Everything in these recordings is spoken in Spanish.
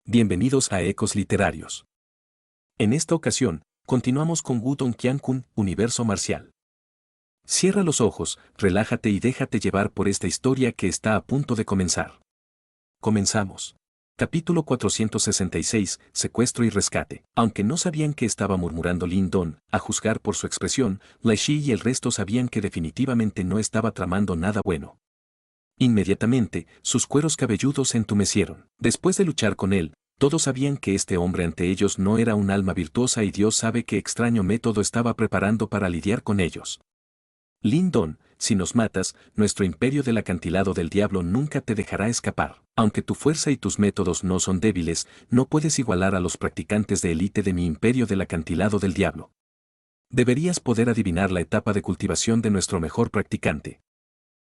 Bienvenidos a Ecos Literarios. En esta ocasión, continuamos con Wudong Qiankun, Universo Marcial. Cierra los ojos, relájate y déjate llevar por esta historia que está a punto de comenzar. Comenzamos. Capítulo 466, Secuestro y Rescate. Aunque no sabían qué estaba murmurando Lin Don, a juzgar por su expresión, Lai Shi y el resto sabían que definitivamente no estaba tramando nada bueno. Inmediatamente, sus cueros cabelludos se entumecieron. Después de luchar con él, todos sabían que este hombre ante ellos no era un alma virtuosa y Dios sabe qué extraño método estaba preparando para lidiar con ellos. Lin Don, si nos matas, nuestro imperio del acantilado del diablo nunca te dejará escapar. Aunque tu fuerza y tus métodos no son débiles, no puedes igualar a los practicantes de élite de mi imperio del acantilado del diablo. Deberías poder adivinar la etapa de cultivación de nuestro mejor practicante.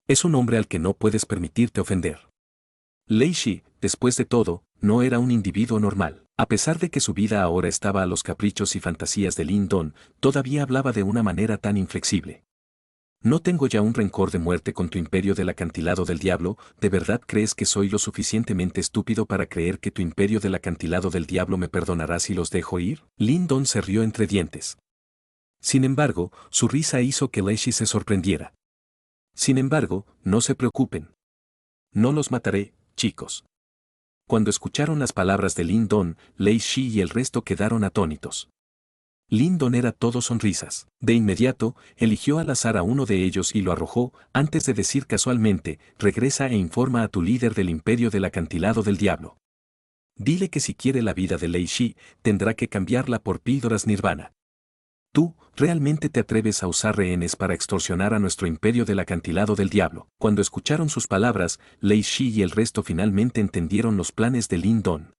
Es un hombre al que no puedes permitirte ofender. Lai Shi, después de todo, no era un individuo normal. A pesar de que su vida ahora estaba a los caprichos y fantasías de Lin Don, todavía hablaba de una manera tan inflexible. No tengo ya un rencor de muerte con tu imperio del acantilado del diablo. ¿De verdad crees que soy lo suficientemente estúpido para creer que tu imperio del acantilado del diablo me perdonará si los dejo ir? Lin Don se rió entre dientes. Sin embargo, su risa hizo que Lai Shi se sorprendiera. Sin embargo, no se preocupen. No los mataré, chicos. Cuando escucharon las palabras de Lin Don, Lai Shi y el resto quedaron atónitos. Lin Don era todo sonrisas. De inmediato, eligió al azar a uno de ellos y lo arrojó, antes de decir casualmente, regresa e informa a tu líder del imperio del acantilado del diablo. Dile que si quiere la vida de Lai Shi, tendrá que cambiarla por píldoras nirvana. ¿Tú, realmente te atreves a usar rehenes para extorsionar a nuestro imperio del acantilado del diablo? Cuando escucharon sus palabras, Lai Shi y el resto finalmente entendieron los planes de Lin Don.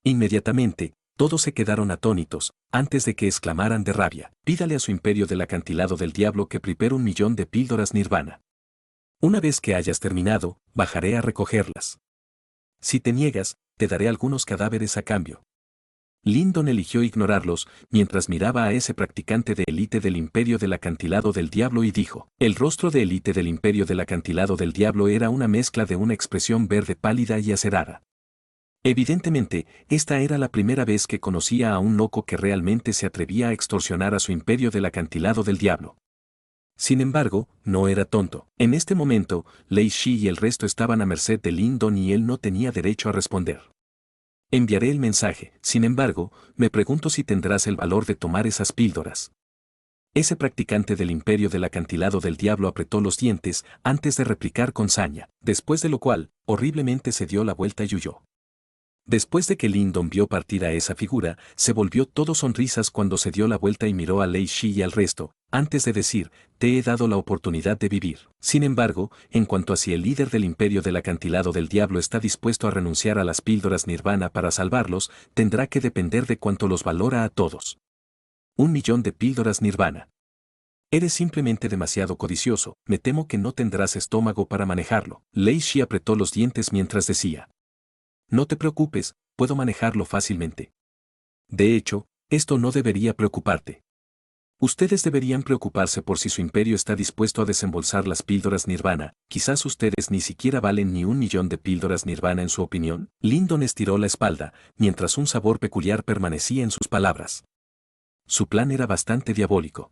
Inmediatamente, todos se quedaron atónitos, antes de que exclamaran de rabia. Pídale a su imperio del acantilado del diablo que prepare 1.000.000 de píldoras nirvana. Una vez que hayas terminado, bajaré a recogerlas. Si te niegas, te daré algunos cadáveres a cambio. Lin Don eligió ignorarlos, mientras miraba a ese practicante de élite del imperio del acantilado del diablo y dijo. El rostro de élite del imperio del acantilado del diablo era una mezcla de una expresión verde pálida y acerada. Evidentemente, esta era la primera vez que conocía a un loco que realmente se atrevía a extorsionar a su imperio del acantilado del diablo. Sin embargo, no era tonto. En este momento, Lai Shi y el resto estaban a merced de Lin Don y él no tenía derecho a responder. Enviaré el mensaje, sin embargo, me pregunto si tendrás el valor de tomar esas píldoras. Ese practicante del imperio del acantilado del diablo apretó los dientes antes de replicar con saña, después de lo cual, horriblemente se dio la vuelta y huyó. Después de que Lin Don vio partir a esa figura, se volvió todo sonrisas cuando se dio la vuelta y miró a Lai Shi y al resto, antes de decir, te he dado la oportunidad de vivir. Sin embargo, en cuanto a si el líder del imperio del acantilado del diablo está dispuesto a renunciar a las píldoras nirvana para salvarlos, tendrá que depender de cuánto los valora a todos. 1.000.000 de píldoras nirvana. Eres simplemente demasiado codicioso, me temo que no tendrás estómago para manejarlo. Lai Shi apretó los dientes mientras decía. No te preocupes, puedo manejarlo fácilmente. De hecho, esto no debería preocuparte. Ustedes deberían preocuparse por si su imperio está dispuesto a desembolsar las píldoras nirvana. Quizás ustedes ni siquiera valen ni 1.000.000 de píldoras nirvana en su opinión. Lin Don estiró la espalda, mientras un sabor peculiar permanecía en sus palabras. Su plan era bastante diabólico.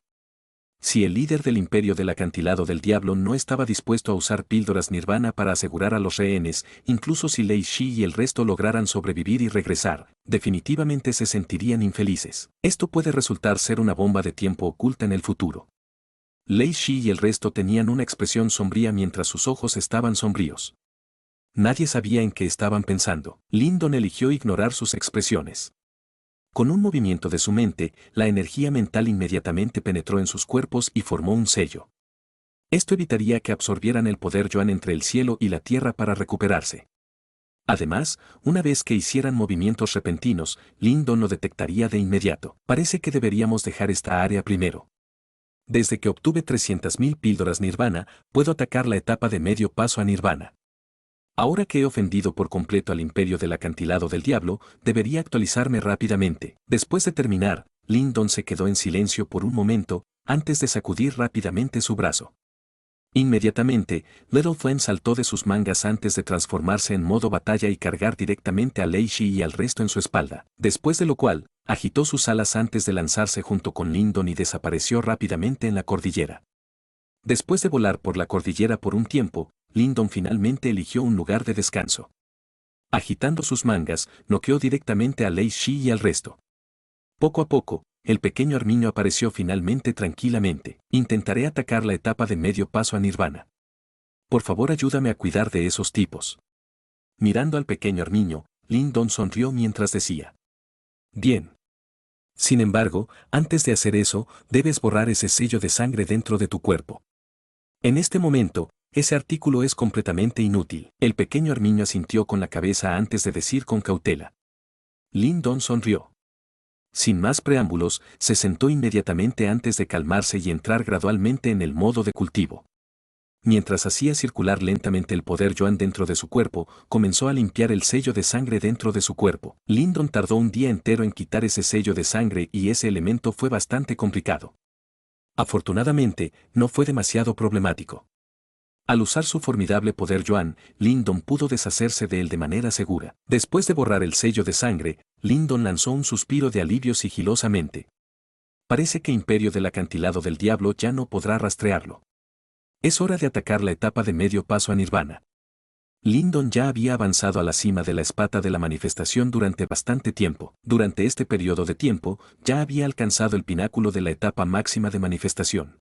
Si el líder del imperio del acantilado del diablo no estaba dispuesto a usar píldoras nirvana para asegurar a los rehenes, incluso si Lai Shi y el resto lograran sobrevivir y regresar, definitivamente se sentirían infelices. Esto puede resultar ser una bomba de tiempo oculta en el futuro. Lai Shi y el resto tenían una expresión sombría mientras sus ojos estaban sombríos. Nadie sabía en qué estaban pensando. Lin Don eligió ignorar sus expresiones. Con un movimiento de su mente, la energía mental inmediatamente penetró en sus cuerpos y formó un sello. Esto evitaría que absorbieran el poder Yuan entre el cielo y la tierra para recuperarse. Además, una vez que hicieran movimientos repentinos, Lin Don lo detectaría de inmediato. Parece que deberíamos dejar esta área primero. Desde que obtuve 300.000 píldoras nirvana, puedo atacar la etapa de medio paso a nirvana. Ahora que he ofendido por completo al imperio del acantilado del diablo, debería actualizarme rápidamente. Después de terminar, Lin Don se quedó en silencio por un momento, antes de sacudir rápidamente su brazo. Inmediatamente, Little Flame saltó de sus mangas antes de transformarse en modo batalla y cargar directamente a Lei Shi y al resto en su espalda, después de lo cual, agitó sus alas antes de lanzarse junto con Lindon y desapareció rápidamente en la cordillera. Después de volar por la cordillera por un tiempo, Lindon finalmente eligió un lugar de descanso. Agitando sus mangas, noqueó directamente a Lei Shi y al resto. Poco a poco, el pequeño armiño apareció finalmente tranquilamente. Intentaré atacar la etapa de medio paso a Nirvana. Por favor, ayúdame a cuidar de esos tipos. Mirando al pequeño armiño, Lindon sonrió mientras decía: bien. Sin embargo, antes de hacer eso, debes borrar ese sello de sangre dentro de tu cuerpo. En este momento, ese artículo es completamente inútil. El pequeño armiño asintió con la cabeza antes de decir con cautela. Lindon sonrió. Sin más preámbulos, se sentó inmediatamente antes de calmarse y entrar gradualmente en el modo de cultivo. Mientras hacía circular lentamente el poder Yuan dentro de su cuerpo, comenzó a limpiar el sello de sangre dentro de su cuerpo. Lindon tardó un día entero en quitar ese sello de sangre y ese elemento fue bastante complicado. Afortunadamente, no fue demasiado problemático. Al usar su formidable poder Yuan, Lindon pudo deshacerse de él de manera segura. Después de borrar el sello de sangre, Lindon lanzó un suspiro de alivio sigilosamente. Parece que Imperio del Acantilado del Diablo ya no podrá rastrearlo. Es hora de atacar la etapa de medio paso a Nirvana. Lindon ya había avanzado a la cima de la espata de la manifestación durante bastante tiempo. Durante este periodo de tiempo, ya había alcanzado el pináculo de la etapa máxima de manifestación.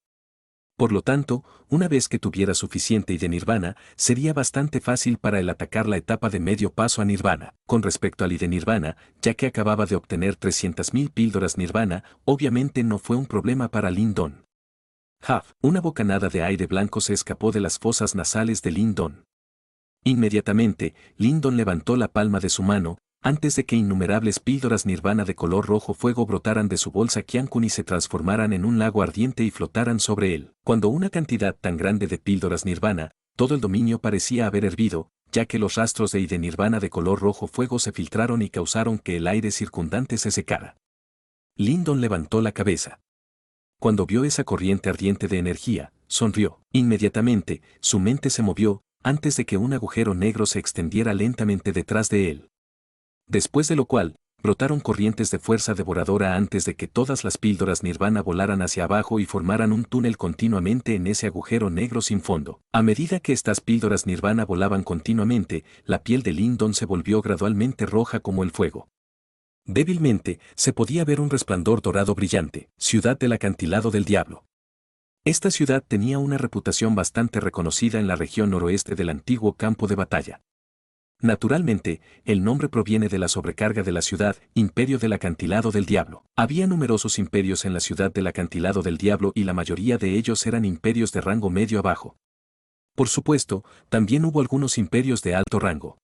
Por lo tanto, una vez que tuviera suficiente y de Nirvana, sería bastante fácil para él atacar la etapa de medio paso a Nirvana. Con respecto al I de Nirvana, ya que acababa de obtener 300.000 píldoras Nirvana, obviamente no fue un problema para Lindon. ¡Haf! Una bocanada de aire blanco se escapó de las fosas nasales de Lindon. Inmediatamente, Lindon levantó la palma de su mano, antes de que innumerables píldoras Nirvana de color rojo fuego brotaran de su bolsa Qiankun y se transformaran en un lago ardiente y flotaran sobre él. Cuando una cantidad tan grande de píldoras Nirvana, todo el dominio parecía haber hervido, ya que los rastros de I de Nirvana de color rojo fuego se filtraron y causaron que el aire circundante se secara. Lindon levantó la cabeza. Cuando vio esa corriente ardiente de energía, sonrió. Inmediatamente, su mente se movió, antes de que un agujero negro se extendiera lentamente detrás de él. Después de lo cual, brotaron corrientes de fuerza devoradora antes de que todas las píldoras Nirvana volaran hacia abajo y formaran un túnel continuamente en ese agujero negro sin fondo. A medida que estas píldoras Nirvana volaban continuamente, la piel de Lindon se volvió gradualmente roja como el fuego. Débilmente, se podía ver un resplandor dorado brillante, ciudad del acantilado del diablo. Esta ciudad tenía una reputación bastante reconocida en la región noroeste del antiguo campo de batalla. Naturalmente, el nombre proviene de la sobrecarga de la ciudad, Imperio del Acantilado del Diablo. Había numerosos imperios en la ciudad del Acantilado del Diablo y la mayoría de ellos eran imperios de rango medio a bajo. Por supuesto, también hubo algunos imperios de alto rango.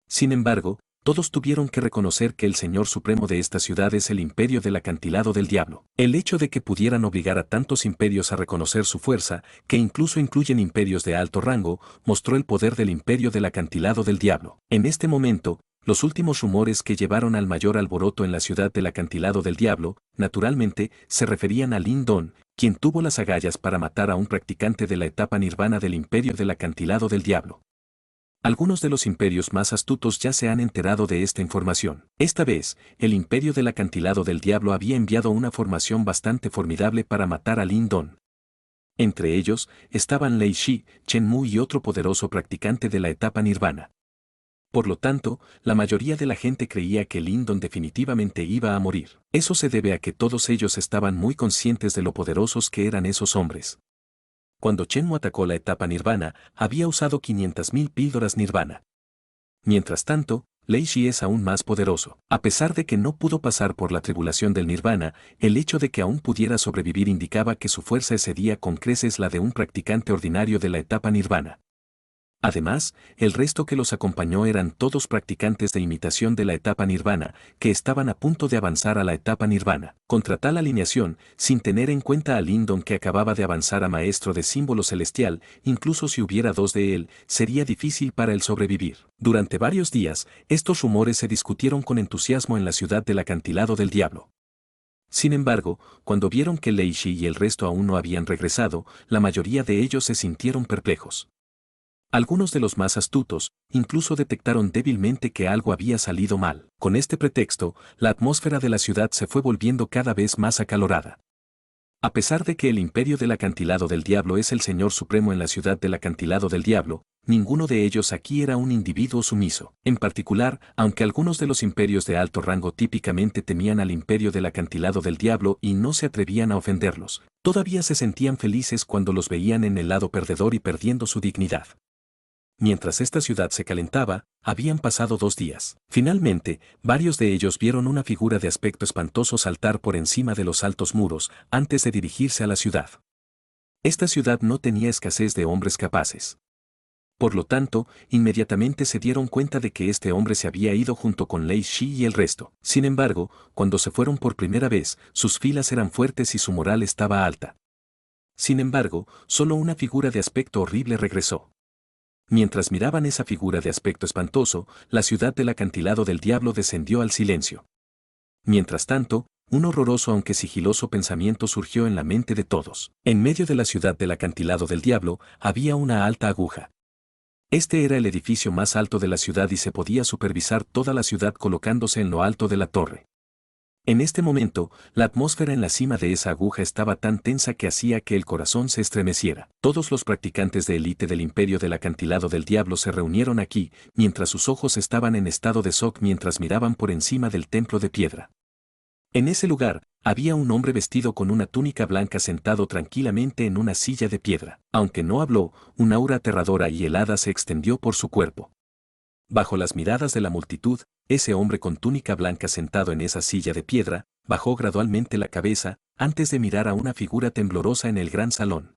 Sin embargo, todos tuvieron que reconocer que el señor supremo de esta ciudad es el Imperio del Acantilado del Diablo. El hecho de que pudieran obligar a tantos imperios a reconocer su fuerza, que incluso incluyen imperios de alto rango, mostró el poder del Imperio del Acantilado del Diablo. En este momento, los últimos rumores que llevaron al mayor alboroto en la ciudad del Acantilado del Diablo, naturalmente, se referían a Lindon, quien tuvo las agallas para matar a un practicante de la etapa nirvana del Imperio del Acantilado del Diablo. Algunos de los imperios más astutos ya se han enterado de esta información. Esta vez, el Imperio del Acantilado del Diablo había enviado una formación bastante formidable para matar a Lindon. Entre ellos, estaban Lei Shi, Chen Mu y otro poderoso practicante de la etapa nirvana. Por lo tanto, la mayoría de la gente creía que Lindon definitivamente iba a morir. Eso se debe a que todos ellos estaban muy conscientes de lo poderosos que eran esos hombres. Cuando Shenmue atacó la etapa nirvana, había usado 500.000 píldoras nirvana. Mientras tanto, Lei Shi es aún más poderoso. A pesar de que no pudo pasar por la tribulación del nirvana, el hecho de que aún pudiera sobrevivir indicaba que su fuerza excedía con creces la de un practicante ordinario de la etapa nirvana. Además, el resto que los acompañó eran todos practicantes de imitación de la etapa nirvana, que estaban a punto de avanzar a la etapa nirvana. Contra tal alineación, sin tener en cuenta a Lindon que acababa de avanzar a maestro de símbolo celestial, incluso si hubiera dos de él, sería difícil para él sobrevivir. Durante varios días, estos rumores se discutieron con entusiasmo en la ciudad del acantilado del diablo. Sin embargo, cuando vieron que Lei Shi y el resto aún no habían regresado, la mayoría de ellos se sintieron perplejos. Algunos de los más astutos, incluso detectaron débilmente que algo había salido mal. Con este pretexto, la atmósfera de la ciudad se fue volviendo cada vez más acalorada. A pesar de que el Imperio del Acantilado del Diablo es el Señor Supremo en la ciudad del Acantilado del Diablo, ninguno de ellos aquí era un individuo sumiso. En particular, aunque algunos de los imperios de alto rango típicamente temían al Imperio del Acantilado del Diablo y no se atrevían a ofenderlos, todavía se sentían felices cuando los veían en el lado perdedor y perdiendo su dignidad. Mientras esta ciudad se calentaba, habían pasado 2 días. Finalmente, varios de ellos vieron una figura de aspecto espantoso saltar por encima de los altos muros antes de dirigirse a la ciudad. Esta ciudad no tenía escasez de hombres capaces. Por lo tanto, inmediatamente se dieron cuenta de que este hombre se había ido junto con Lei Shi y el resto. Sin embargo, cuando se fueron por primera vez, sus filas eran fuertes y su moral estaba alta. Sin embargo, solo una figura de aspecto horrible regresó. Mientras miraban esa figura de aspecto espantoso, la ciudad del Acantilado del Diablo descendió al silencio. Mientras tanto, un horroroso aunque sigiloso pensamiento surgió en la mente de todos. En medio de la ciudad del Acantilado del Diablo había una alta aguja. Este era el edificio más alto de la ciudad y se podía supervisar toda la ciudad colocándose en lo alto de la torre. En este momento, la atmósfera en la cima de esa aguja estaba tan tensa que hacía que el corazón se estremeciera. Todos los practicantes de élite del Imperio del Acantilado del Diablo se reunieron aquí, mientras sus ojos estaban en estado de shock mientras miraban por encima del templo de piedra. En ese lugar, había un hombre vestido con una túnica blanca sentado tranquilamente en una silla de piedra. Aunque no habló, un aura aterradora y helada se extendió por su cuerpo. Bajo las miradas de la multitud, ese hombre con túnica blanca sentado en esa silla de piedra, bajó gradualmente la cabeza, antes de mirar a una figura temblorosa en el gran salón.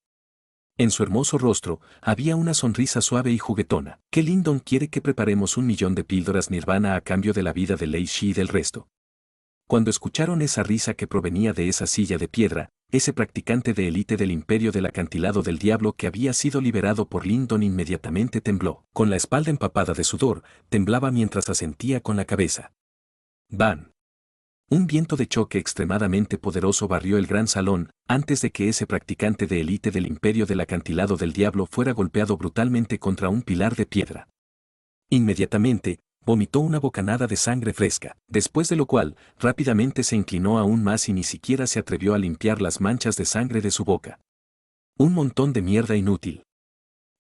En su hermoso rostro, había una sonrisa suave y juguetona. ¿Qué Lindon quiere que preparemos 1.000.000 de píldoras nirvana a cambio de la vida de Lei Shi y del resto? Cuando escucharon esa risa que provenía de esa silla de piedra, ese practicante de élite del Imperio del Acantilado del Diablo que había sido liberado por Lindon inmediatamente tembló. Con la espalda empapada de sudor, temblaba mientras asentía con la cabeza. ¡Ban! Un viento de choque extremadamente poderoso barrió el gran salón, antes de que ese practicante de élite del Imperio del Acantilado del Diablo fuera golpeado brutalmente contra un pilar de piedra. Inmediatamente, vomitó una bocanada de sangre fresca, después de lo cual, rápidamente se inclinó aún más y ni siquiera se atrevió a limpiar las manchas de sangre de su boca. Un montón de mierda inútil.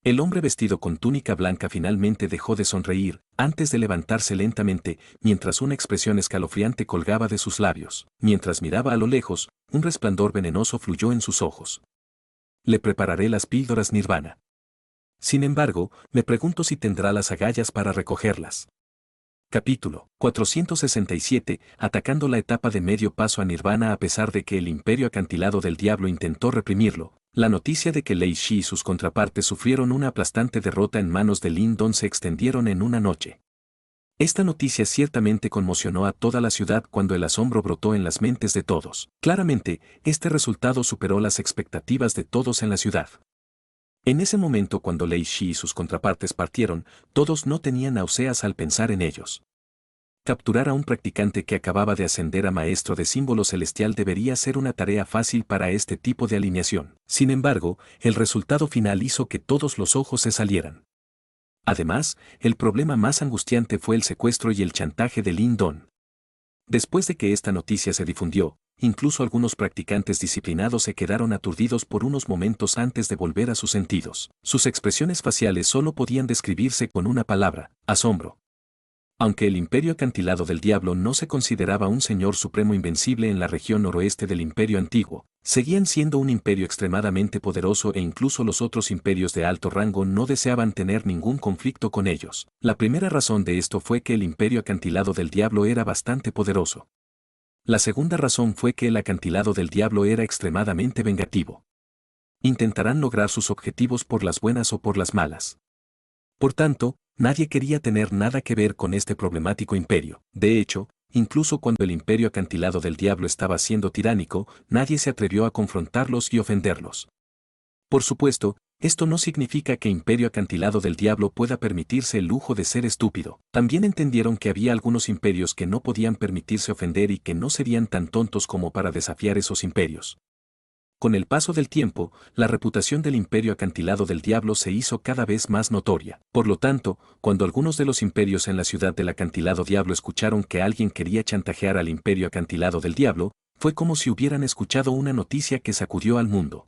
El hombre vestido con túnica blanca finalmente dejó de sonreír, antes de levantarse lentamente, mientras una expresión escalofriante colgaba de sus labios. Mientras miraba a lo lejos, un resplandor venenoso fluyó en sus ojos. Le prepararé las píldoras nirvana. Sin embargo, me pregunto si tendrá las agallas para recogerlas. Capítulo 467, atacando la etapa de medio paso a Nirvana. A pesar de que el Imperio Acantilado del Diablo intentó reprimirlo, la noticia de que Lei Shi y sus contrapartes sufrieron una aplastante derrota en manos de Lindon se extendieron en una noche. Esta noticia ciertamente conmocionó a toda la ciudad cuando el asombro brotó en las mentes de todos. Claramente, este resultado superó las expectativas de todos en la ciudad. En ese momento cuando Lei Shi y sus contrapartes partieron, todos no tenían náuseas al pensar en ellos. Capturar a un practicante que acababa de ascender a maestro de símbolo celestial debería ser una tarea fácil para este tipo de alineación. Sin embargo, el resultado final hizo que todos los ojos se salieran. Además, el problema más angustiante fue el secuestro y el chantaje de Lindon. Después de que esta noticia se difundió, incluso algunos practicantes disciplinados se quedaron aturdidos por unos momentos antes de volver a sus sentidos. Sus expresiones faciales solo podían describirse con una palabra: asombro. Aunque el Imperio Acantilado del Diablo no se consideraba un señor supremo invencible en la región noroeste del Imperio Antiguo, seguían siendo un imperio extremadamente poderoso e incluso los otros imperios de alto rango no deseaban tener ningún conflicto con ellos. La primera razón de esto fue que el Imperio Acantilado del Diablo era bastante poderoso. La segunda razón fue que el Acantilado del Diablo era extremadamente vengativo. Intentarán lograr sus objetivos por las buenas o por las malas. Por tanto, nadie quería tener nada que ver con este problemático imperio. De hecho, incluso cuando el Imperio Acantilado del Diablo estaba siendo tiránico, nadie se atrevió a confrontarlos y ofenderlos. Por supuesto, esto no significa que Imperio Acantilado del Diablo pueda permitirse el lujo de ser estúpido. También entendieron que había algunos imperios que no podían permitirse ofender y que no serían tan tontos como para desafiar esos imperios. Con el paso del tiempo, la reputación del Imperio Acantilado del Diablo se hizo cada vez más notoria. Por lo tanto, cuando algunos de los imperios en la ciudad del Acantilado Diablo escucharon que alguien quería chantajear al Imperio Acantilado del Diablo, fue como si hubieran escuchado una noticia que sacudió al mundo.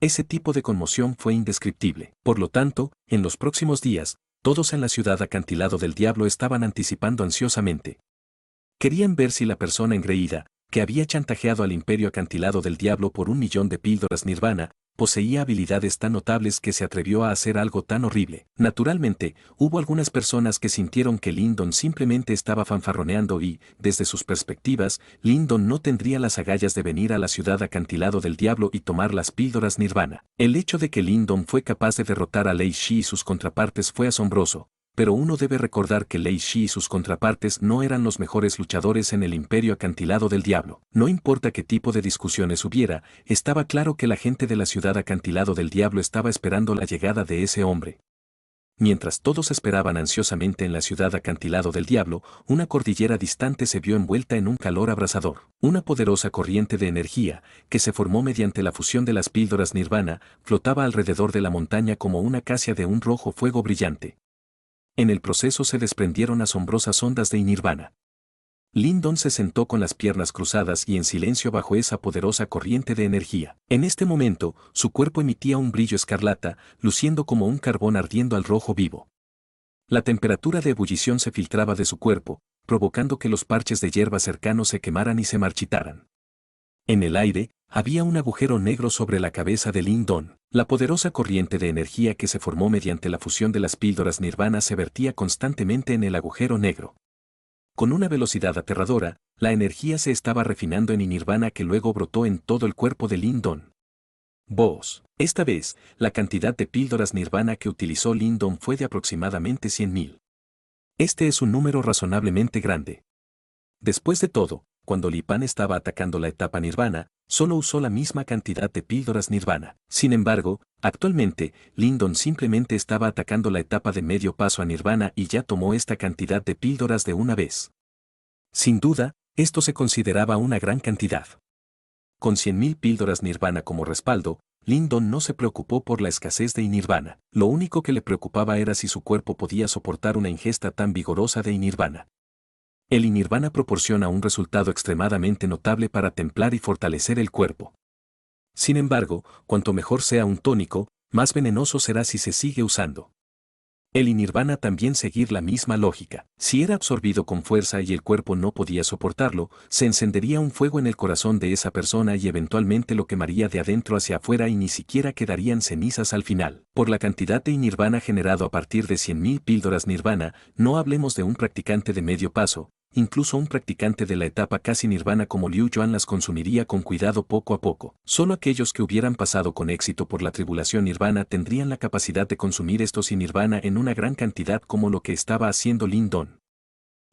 Ese tipo de conmoción fue indescriptible. Por lo tanto, en los próximos días, todos en la ciudad Acantilado del Diablo estaban anticipando ansiosamente. Querían ver si la persona engreída, que había chantajeado al Imperio Acantilado del Diablo por 1.000.000 de píldoras Nirvana, poseía habilidades tan notables que se atrevió a hacer algo tan horrible. Naturalmente, hubo algunas personas que sintieron que Lyndon simplemente estaba fanfarroneando y, desde sus perspectivas, Lyndon no tendría las agallas de venir a la ciudad Acantilado del Diablo y tomar las píldoras Nirvana. El hecho de que Lyndon fue capaz de derrotar a Lei Shi y sus contrapartes fue asombroso. Pero uno debe recordar que Lei Shi y sus contrapartes no eran los mejores luchadores en el Imperio Acantilado del Diablo. No importa qué tipo de discusiones hubiera, estaba claro que la gente de la ciudad Acantilado del Diablo estaba esperando la llegada de ese hombre. Mientras todos esperaban ansiosamente en la ciudad Acantilado del Diablo, una cordillera distante se vio envuelta en un calor abrasador. Una poderosa corriente de energía, que se formó mediante la fusión de las píldoras Nirvana, flotaba alrededor de la montaña como una acacia de un rojo fuego brillante. En el proceso se desprendieron asombrosas ondas de Nirvana. Lyndon se sentó con las piernas cruzadas y en silencio bajo esa poderosa corriente de energía. En este momento, su cuerpo emitía un brillo escarlata, luciendo como un carbón ardiendo al rojo vivo. La temperatura de ebullición se filtraba de su cuerpo, provocando que los parches de hierba cercanos se quemaran y se marchitaran. En el aire, había un agujero negro sobre la cabeza de Lyndon. La poderosa corriente de energía que se formó mediante la fusión de las píldoras Nirvana se vertía constantemente en el agujero negro. Con una velocidad aterradora, la energía se estaba refinando en Nirvana que luego brotó en todo el cuerpo de Lyndon. Voz. Esta vez, la cantidad de píldoras Nirvana que utilizó Lyndon fue de aproximadamente 100.000. Este es un número razonablemente grande. Después de todo, cuando Li Pan estaba atacando la etapa Nirvana, solo usó la misma cantidad de píldoras Nirvana. Sin embargo, actualmente, Lyndon simplemente estaba atacando la etapa de medio paso a Nirvana y ya tomó esta cantidad de píldoras de una vez. Sin duda, esto se consideraba una gran cantidad. Con 100.000 píldoras Nirvana como respaldo, Lyndon no se preocupó por la escasez de Nirvana. Lo único que le preocupaba era si su cuerpo podía soportar una ingesta tan vigorosa de Nirvana. El Nirvana proporciona un resultado extremadamente notable para templar y fortalecer el cuerpo. Sin embargo, cuanto mejor sea un tónico, más venenoso será si se sigue usando. El Nirvana también seguir la misma lógica. Si era absorbido con fuerza y el cuerpo no podía soportarlo, se encendería un fuego en el corazón de esa persona y eventualmente lo quemaría de adentro hacia afuera y ni siquiera quedarían cenizas al final. Por la cantidad de Nirvana generado a partir de 100.000 píldoras Nirvana, no hablemos de un practicante de medio paso. Incluso un practicante de la etapa casi Nirvana como Liu Yuan las consumiría con cuidado poco a poco. Solo aquellos que hubieran pasado con éxito por la tribulación Nirvana tendrían la capacidad de consumir estos Nirvana en una gran cantidad como lo que estaba haciendo Lyndon.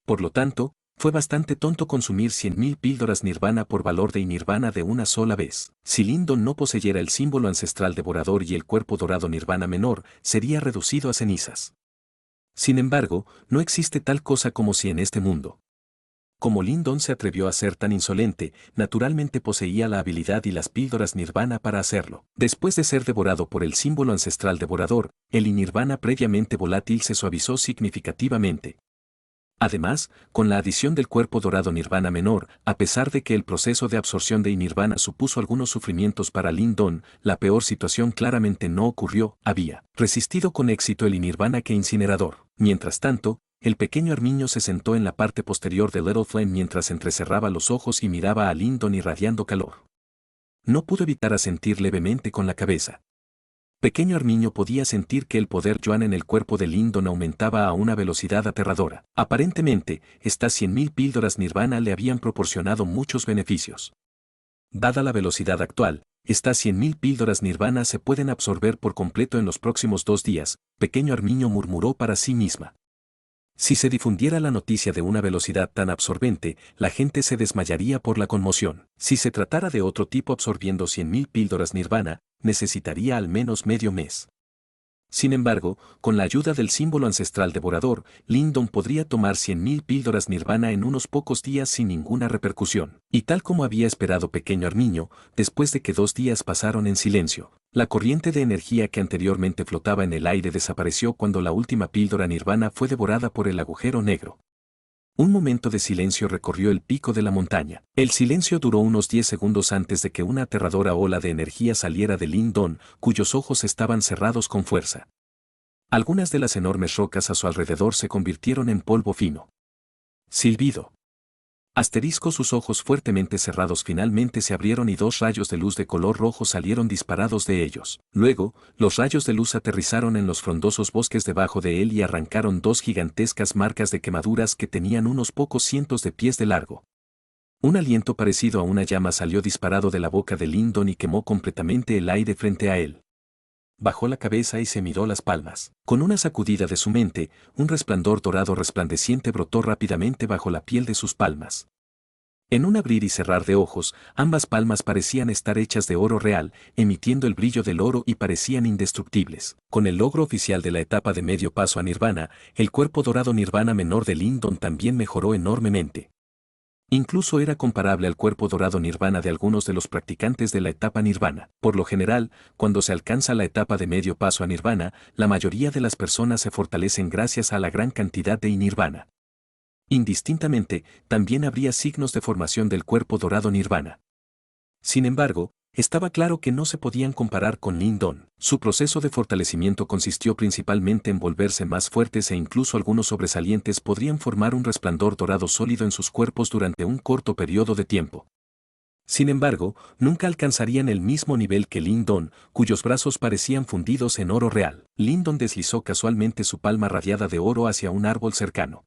Por lo tanto, fue bastante tonto consumir 100.000 píldoras Nirvana por valor de Nirvana de una sola vez. Si Lyndon no poseyera el símbolo ancestral devorador y el cuerpo dorado Nirvana menor, sería reducido a cenizas. Sin embargo, no existe tal cosa como si en este mundo. Como Lyndon se atrevió a ser tan insolente, naturalmente poseía la habilidad y las píldoras Nirvana para hacerlo. Después de ser devorado por el símbolo ancestral devorador, el Nirvana previamente volátil se suavizó significativamente. Además, con la adición del cuerpo dorado Nirvana menor, a pesar de que el proceso de absorción de Nirvana supuso algunos sufrimientos para Lyndon, la peor situación claramente no ocurrió. Había resistido con éxito el Nirvana que incinerador. Mientras tanto, el pequeño Armiño se sentó en la parte posterior de Little Flame mientras entrecerraba los ojos y miraba a Lyndon irradiando calor. No pudo evitar asentir levemente con la cabeza. Pequeño Armiño podía sentir que el poder Yuan en el cuerpo de Lyndon aumentaba a una velocidad aterradora. Aparentemente, estas 100.000 píldoras Nirvana le habían proporcionado muchos beneficios. Dada la velocidad actual, estas 100.000 píldoras Nirvana se pueden absorber por completo en los próximos 2 días, pequeño Armiño murmuró para sí misma. Si se difundiera la noticia de una velocidad tan absorbente, la gente se desmayaría por la conmoción. Si se tratara de otro tipo absorbiendo 100.000 píldoras Nirvana, necesitaría al menos medio mes. Sin embargo, con la ayuda del símbolo ancestral devorador, Lyndon podría tomar 100.000 píldoras nirvana en unos pocos días sin ninguna repercusión. Y tal como había esperado pequeño Armiño, después de que 2 días pasaron en silencio, la corriente de energía que anteriormente flotaba en el aire desapareció cuando la última píldora nirvana fue devorada por el agujero negro. Un momento de silencio recorrió el pico de la montaña. El silencio duró unos 10 segundos antes de que una aterradora ola de energía saliera de Lyndon, cuyos ojos estaban cerrados con fuerza. Algunas de las enormes rocas a su alrededor se convirtieron en polvo fino. Silbido. Asterisco, sus ojos fuertemente cerrados finalmente se abrieron y 2 rayos de luz de color rojo salieron disparados de ellos. Luego, los rayos de luz aterrizaron en los frondosos bosques debajo de él y arrancaron 2 gigantescas marcas de quemaduras que tenían unos pocos cientos de pies de largo. Un aliento parecido a una llama salió disparado de la boca de Lyndon y quemó completamente el aire frente a él. Bajó la cabeza y se miró las palmas. Con una sacudida de su mente, un resplandor dorado resplandeciente brotó rápidamente bajo la piel de sus palmas. En un abrir y cerrar de ojos, ambas palmas parecían estar hechas de oro real, emitiendo el brillo del oro y parecían indestructibles. Con el logro oficial de la etapa de medio paso a Nirvana, el cuerpo dorado Nirvana menor de Lyndon también mejoró enormemente. Incluso era comparable al cuerpo dorado Nirvana de algunos de los practicantes de la etapa Nirvana. Por lo general, cuando se alcanza la etapa de medio paso a Nirvana, la mayoría de las personas se fortalecen gracias a la gran cantidad de Nirvana. Indistintamente, también habría signos de formación del cuerpo dorado Nirvana. Sin embargo, estaba claro que no se podían comparar con Lyndon. Su proceso de fortalecimiento consistió principalmente en volverse más fuertes e incluso algunos sobresalientes podrían formar un resplandor dorado sólido en sus cuerpos durante un corto periodo de tiempo. Sin embargo, nunca alcanzarían el mismo nivel que Lyndon, cuyos brazos parecían fundidos en oro real. Lyndon deslizó casualmente su palma radiada de oro hacia un árbol cercano.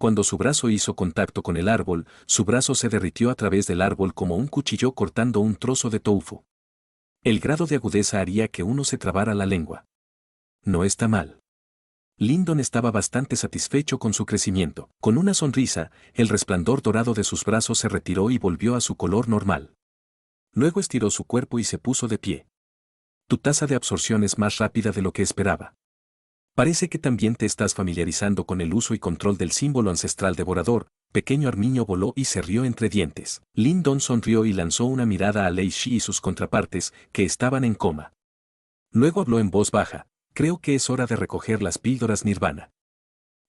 Cuando su brazo hizo contacto con el árbol, su brazo se derritió a través del árbol como un cuchillo cortando un trozo de tofu. El grado de agudeza haría que uno se trabara la lengua. No está mal. Lyndon estaba bastante satisfecho con su crecimiento. Con una sonrisa, el resplandor dorado de sus brazos se retiró y volvió a su color normal. Luego estiró su cuerpo y se puso de pie. Tu tasa de absorción es más rápida de lo que esperaba. Parece que también te estás familiarizando con el uso y control del símbolo ancestral devorador. Pequeño Armiño voló y se rió entre dientes. Lyndon sonrió y lanzó una mirada a Lei Shi y sus contrapartes, que estaban en coma. Luego habló en voz baja, creo que es hora de recoger las píldoras Nirvana.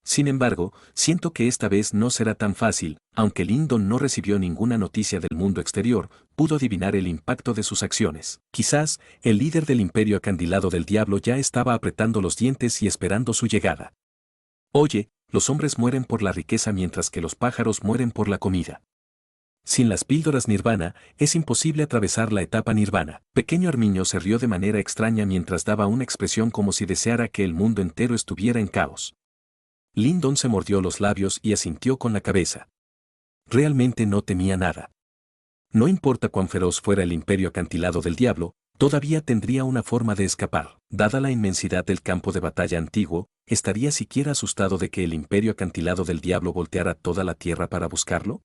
Sin embargo, siento que esta vez no será tan fácil. Aunque Lyndon no recibió ninguna noticia del mundo exterior, pudo adivinar el impacto de sus acciones. Quizás, el líder del imperio acandilado del diablo ya estaba apretando los dientes y esperando su llegada. Oye, los hombres mueren por la riqueza mientras que los pájaros mueren por la comida. Sin las píldoras Nirvana, es imposible atravesar la etapa Nirvana. Pequeño Armiño se rió de manera extraña mientras daba una expresión como si deseara que el mundo entero estuviera en caos. Lyndon se mordió los labios y asintió con la cabeza. Realmente no temía nada. No importa cuán feroz fuera el imperio acantilado del diablo, todavía tendría una forma de escapar. Dada la inmensidad del campo de batalla antiguo, ¿estaría siquiera asustado de que el imperio acantilado del diablo volteara toda la tierra para buscarlo?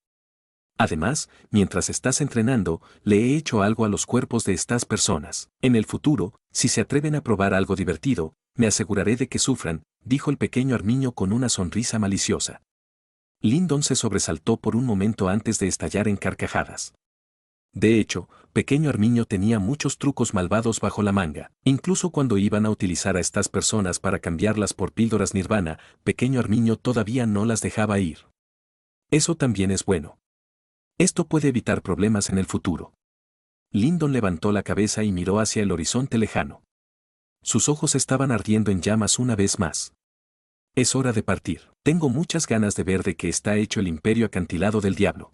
Además, mientras estás entrenando, le he hecho algo a los cuerpos de estas personas. En el futuro, si se atreven a probar algo divertido, me aseguraré de que sufran, dijo el pequeño Armiño con una sonrisa maliciosa. Lyndon se sobresaltó por un momento antes de estallar en carcajadas. De hecho, pequeño Armiño tenía muchos trucos malvados bajo la manga. Incluso cuando iban a utilizar a estas personas para cambiarlas por píldoras Nirvana, pequeño Armiño todavía no las dejaba ir. Eso también es bueno. Esto puede evitar problemas en el futuro. Lyndon levantó la cabeza y miró hacia el horizonte lejano. Sus ojos estaban ardiendo en llamas una vez más. Es hora de partir. Tengo muchas ganas de ver de qué está hecho el imperio acantilado del diablo.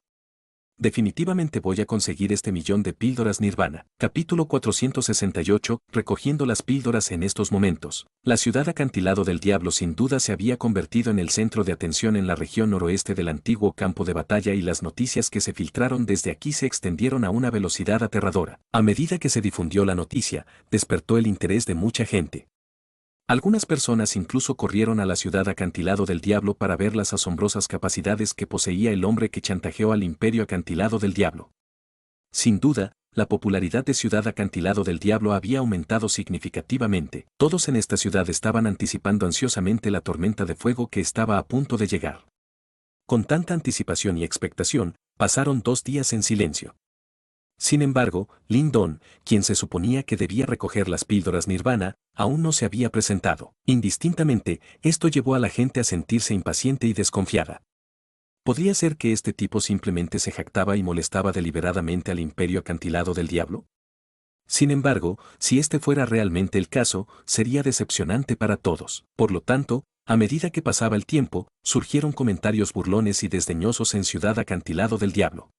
Definitivamente voy a conseguir este 1.000.000 de píldoras Nirvana. Capítulo 468, recogiendo las píldoras en estos momentos. La ciudad acantilado del diablo sin duda se había convertido en el centro de atención en la región noroeste del antiguo campo de batalla y las noticias que se filtraron desde aquí se extendieron a una velocidad aterradora. A medida que se difundió la noticia, despertó el interés de mucha gente. Algunas personas incluso corrieron a la ciudad acantilado del diablo para ver las asombrosas capacidades que poseía el hombre que chantajeó al imperio acantilado del diablo. Sin duda, la popularidad de Ciudad Acantilado del Diablo había aumentado significativamente. Todos en esta ciudad estaban anticipando ansiosamente la tormenta de fuego que estaba a punto de llegar. Con tanta anticipación y expectación, pasaron 2 días en silencio. Sin embargo, Lin Don, quien se suponía que debía recoger las píldoras Nirvana, aún no se había presentado. Indistintamente, esto llevó a la gente a sentirse impaciente y desconfiada. ¿Podría ser que este tipo simplemente se jactaba y molestaba deliberadamente al Imperio Acantilado del Diablo? Sin embargo, si este fuera realmente el caso, sería decepcionante para todos. Por lo tanto, a medida que pasaba el tiempo, surgieron comentarios burlones y desdeñosos en Ciudad Acantilado del Diablo.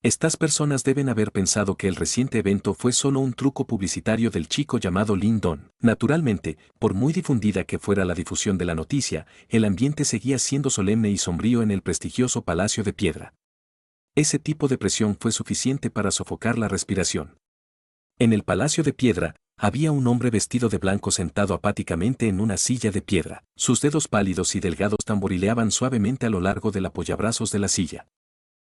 Estas personas deben haber pensado que el reciente evento fue solo un truco publicitario del chico llamado Lin Don. Naturalmente, por muy difundida que fuera la difusión de la noticia, el ambiente seguía siendo solemne y sombrío en el prestigioso Palacio de Piedra. Ese tipo de presión fue suficiente para sofocar la respiración. En el Palacio de Piedra, había un hombre vestido de blanco sentado apáticamente en una silla de piedra. Sus dedos pálidos y delgados tamborileaban suavemente a lo largo del apoyabrazos de la silla.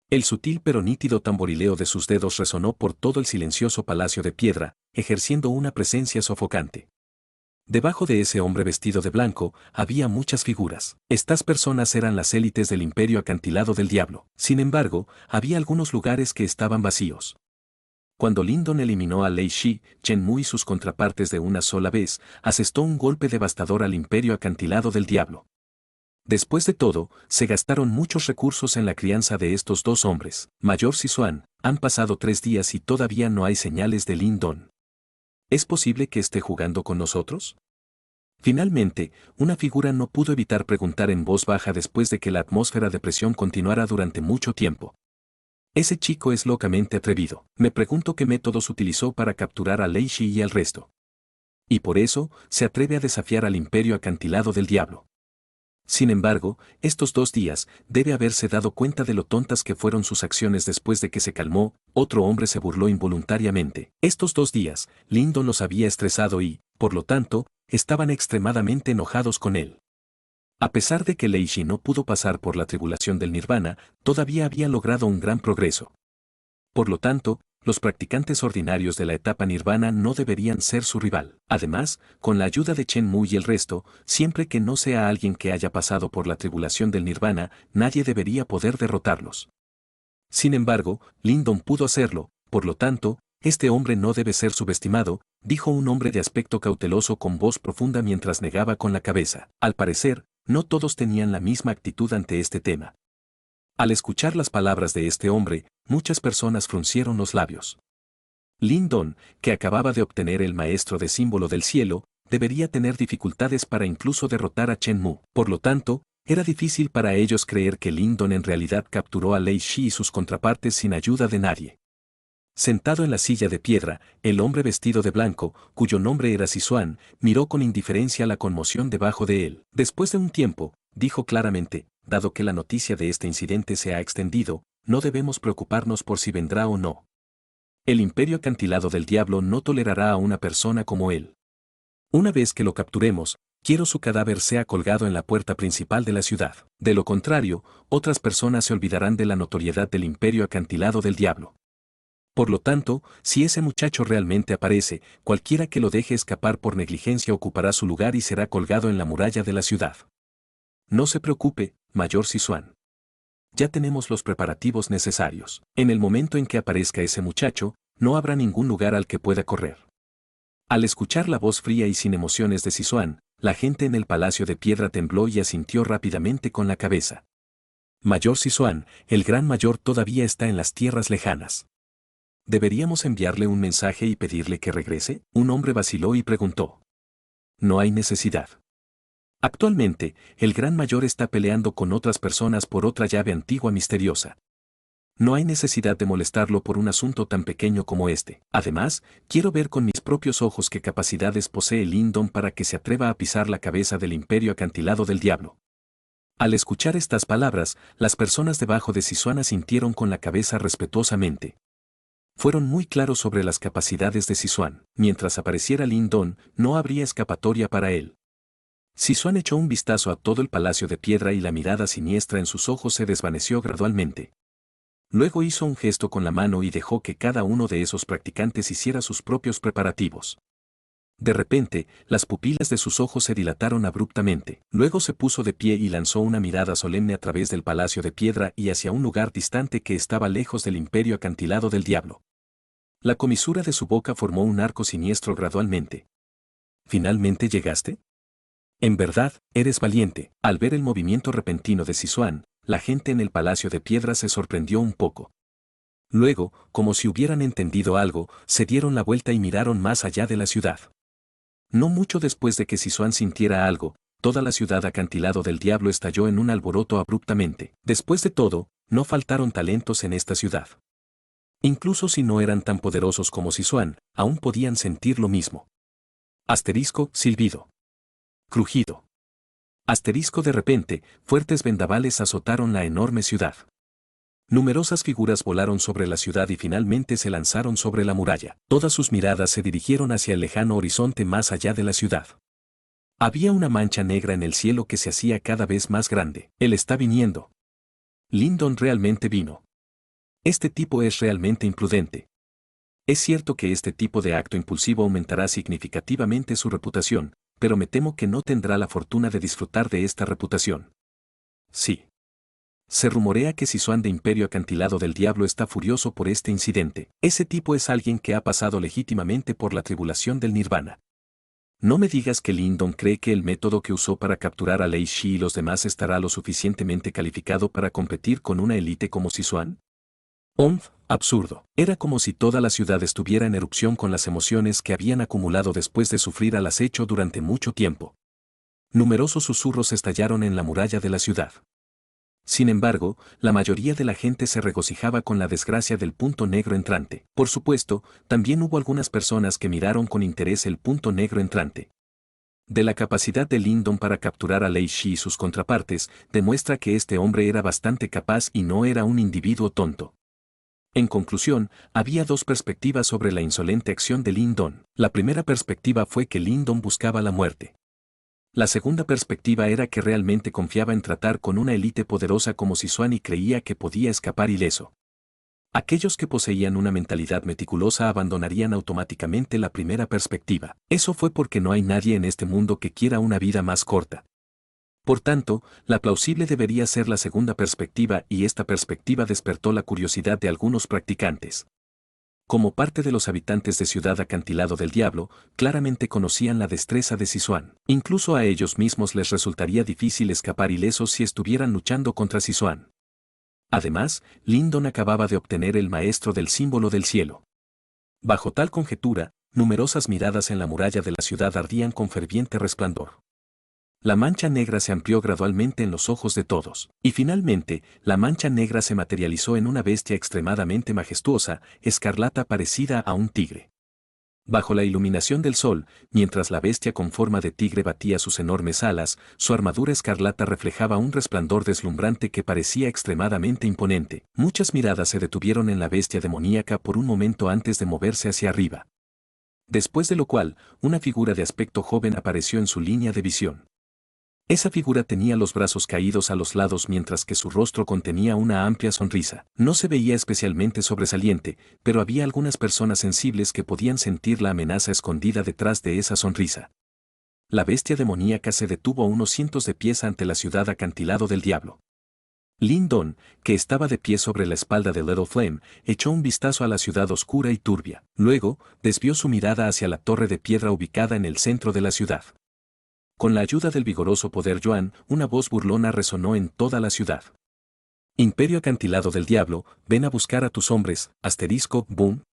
El sutil pero nítido tamborileo de sus dedos resonó por todo el silencioso Palacio de Piedra, ejerciendo una presencia sofocante. Debajo de ese hombre vestido de blanco, había muchas figuras. Estas personas eran las élites del Imperio Acantilado del Diablo. Sin embargo, había algunos lugares que estaban vacíos. Cuando Lin Don eliminó a Lei Shi, Chen Mu y sus contrapartes de una sola vez, asestó un golpe devastador al Imperio Acantilado del Diablo. Después de todo, se gastaron muchos recursos en la crianza de estos 2 hombres. Mayor Sizuan, han pasado 3 días y todavía no hay señales de Lin Don. ¿Es posible que esté jugando con nosotros? Finalmente, una figura no pudo evitar preguntar en voz baja después de que la atmósfera de presión continuara durante mucho tiempo. Ese chico es locamente atrevido. Me pregunto qué métodos utilizó para capturar a Lei Shi y al resto. Y por eso, se atreve a desafiar al Imperio Acantilado del Diablo. Sin embargo, estos 2 días, debe haberse dado cuenta de lo tontas que fueron sus acciones después de que se calmó. Otro hombre se burló involuntariamente. Estos 2 días, Lin Don los había estresado y, por lo tanto, estaban extremadamente enojados con él. A pesar de que Lei Shi no pudo pasar por la tribulación del Nirvana, todavía había logrado un gran progreso. Por lo tanto, los practicantes ordinarios de la etapa Nirvana no deberían ser su rival. Además, con la ayuda de Chen Mu y el resto, siempre que no sea alguien que haya pasado por la tribulación del Nirvana, nadie debería poder derrotarlos. Sin embargo, Lin Don pudo hacerlo, por lo tanto, este hombre no debe ser subestimado, dijo un hombre de aspecto cauteloso con voz profunda mientras negaba con la cabeza. Al parecer, no todos tenían la misma actitud ante este tema. Al escuchar las palabras de este hombre, muchas personas fruncieron los labios. Lin Don, que acababa de obtener el maestro de símbolo del cielo, debería tener dificultades para incluso derrotar a Chen Mu. Por lo tanto, era difícil para ellos creer que Lin Don en realidad capturó a Lei Shi y sus contrapartes sin ayuda de nadie. Sentado en la silla de piedra, el hombre vestido de blanco, cuyo nombre era Sizuan, miró con indiferencia la conmoción debajo de él. Después de un tiempo, dijo claramente, dado que la noticia de este incidente se ha extendido, no debemos preocuparnos por si vendrá o no. El Imperio Acantilado del Diablo no tolerará a una persona como él. Una vez que lo capturemos, quiero su cadáver sea colgado en la puerta principal de la ciudad. De lo contrario, otras personas se olvidarán de la notoriedad del Imperio Acantilado del Diablo. Por lo tanto, si ese muchacho realmente aparece, cualquiera que lo deje escapar por negligencia ocupará su lugar y será colgado en la muralla de la ciudad. No se preocupe, Mayor Sizuan. Ya tenemos los preparativos necesarios. En el momento en que aparezca ese muchacho, no habrá ningún lugar al que pueda correr. Al escuchar la voz fría y sin emociones de Sizuan, la gente en el Palacio de Piedra tembló y asintió rápidamente con la cabeza. Mayor Sizuan, el Gran Mayor todavía está en las tierras lejanas. ¿Deberíamos enviarle un mensaje y pedirle que regrese? Un hombre vaciló y preguntó. No hay necesidad. Actualmente, el Gran Mayor está peleando con otras personas por otra llave antigua misteriosa. No hay necesidad de molestarlo por un asunto tan pequeño como este. Además, quiero ver con mis propios ojos qué capacidades posee Lin Don para que se atreva a pisar la cabeza del Imperio Acantilado del Diablo. Al escuchar estas palabras, las personas debajo de Sizuan asintieron con la cabeza respetuosamente. Fueron muy claros sobre las capacidades de Sizuan. Mientras apareciera Lin Don, no habría escapatoria para él. Sizuan echó un vistazo a todo el Palacio de Piedra y la mirada siniestra en sus ojos se desvaneció gradualmente. Luego hizo un gesto con la mano y dejó que cada uno de esos practicantes hiciera sus propios preparativos. De repente, las pupilas de sus ojos se dilataron abruptamente. Luego se puso de pie y lanzó una mirada solemne a través del palacio de piedra y hacia un lugar distante que estaba lejos del imperio acantilado del diablo. La comisura de su boca formó un arco siniestro gradualmente. ¿Finalmente llegaste? En verdad, eres valiente. Al ver el movimiento repentino de Sizuan, la gente en el palacio de piedra se sorprendió un poco. Luego, como si hubieran entendido algo, se dieron la vuelta y miraron más allá de la ciudad. No mucho después de que Sizuan sintiera algo, toda la ciudad acantilado del diablo estalló en un alboroto abruptamente. Después de todo, no faltaron talentos en esta ciudad. Incluso si no eran tan poderosos como Sizuan, aún podían sentir lo mismo. Asterisco, silbido. Crujido. Asterisco de repente, fuertes vendavales azotaron la enorme ciudad. Numerosas figuras volaron sobre la ciudad y finalmente se lanzaron sobre la muralla. Todas sus miradas se dirigieron hacia el lejano horizonte más allá de la ciudad. Había una mancha negra en el cielo que se hacía cada vez más grande. Él está viniendo. Lyndon realmente vino. Este tipo es realmente imprudente. Es cierto que este tipo de acto impulsivo aumentará significativamente su reputación, pero me temo que no tendrá la fortuna de disfrutar de esta reputación. Sí. Se rumorea que Sizuan de Imperio Acantilado del Diablo está furioso por este incidente. Ese tipo es alguien que ha pasado legítimamente por la tribulación del Nirvana. No me digas que Lyndon cree que el método que usó para capturar a Lei Shi y los demás estará lo suficientemente calificado para competir con una élite como Sizuan. Absurdo. Era como si toda la ciudad estuviera en erupción con las emociones que habían acumulado después de sufrir al acecho durante mucho tiempo. Numerosos susurros estallaron en la muralla de la ciudad. Sin embargo, la mayoría de la gente se regocijaba con la desgracia del punto negro entrante. Por supuesto, también hubo algunas personas que miraron con interés el punto negro entrante. De la capacidad de Lyndon para capturar a Lei Shi y sus contrapartes, demuestra que este hombre era bastante capaz y no era un individuo tonto. En conclusión, había dos perspectivas sobre la insolente acción de Lyndon. La primera perspectiva fue que Lyndon buscaba la muerte. La segunda perspectiva era que realmente confiaba en tratar con una élite poderosa como Sizuan y creía que podía escapar ileso. Aquellos que poseían una mentalidad meticulosa abandonarían automáticamente la primera perspectiva. Eso fue porque no hay nadie en este mundo que quiera una vida más corta. Por tanto, la plausible debería ser la segunda perspectiva y esta perspectiva despertó la curiosidad de algunos practicantes. Como parte de los habitantes de Ciudad Acantilado del Diablo, claramente conocían la destreza de Sizuan. Incluso a ellos mismos les resultaría difícil escapar ilesos si estuvieran luchando contra Sizuan. Además, Lyndon acababa de obtener el maestro del símbolo del cielo. Bajo tal conjetura, numerosas miradas en la muralla de la ciudad ardían con ferviente resplandor. La mancha negra se amplió gradualmente en los ojos de todos, y finalmente, la mancha negra se materializó en una bestia extremadamente majestuosa, escarlata parecida a un tigre. Bajo la iluminación del sol, mientras la bestia con forma de tigre batía sus enormes alas, su armadura escarlata reflejaba un resplandor deslumbrante que parecía extremadamente imponente. Muchas miradas se detuvieron en la bestia demoníaca por un momento antes de moverse hacia arriba. Después de lo cual, una figura de aspecto joven apareció en su línea de visión. Esa figura tenía los brazos caídos a los lados mientras que su rostro contenía una amplia sonrisa. No se veía especialmente sobresaliente, pero había algunas personas sensibles que podían sentir la amenaza escondida detrás de esa sonrisa. La bestia demoníaca se detuvo a unos cientos de pies ante la ciudad acantilado del diablo. Lyndon, que estaba de pie sobre la espalda de Little Flame, echó un vistazo a la ciudad oscura y turbia. Luego, desvió su mirada hacia la torre de piedra ubicada en el centro de la ciudad. Con la ayuda del vigoroso poder Yuan, una voz burlona resonó en toda la ciudad. Imperio acantilado del diablo, ven a buscar a tus hombres, boom.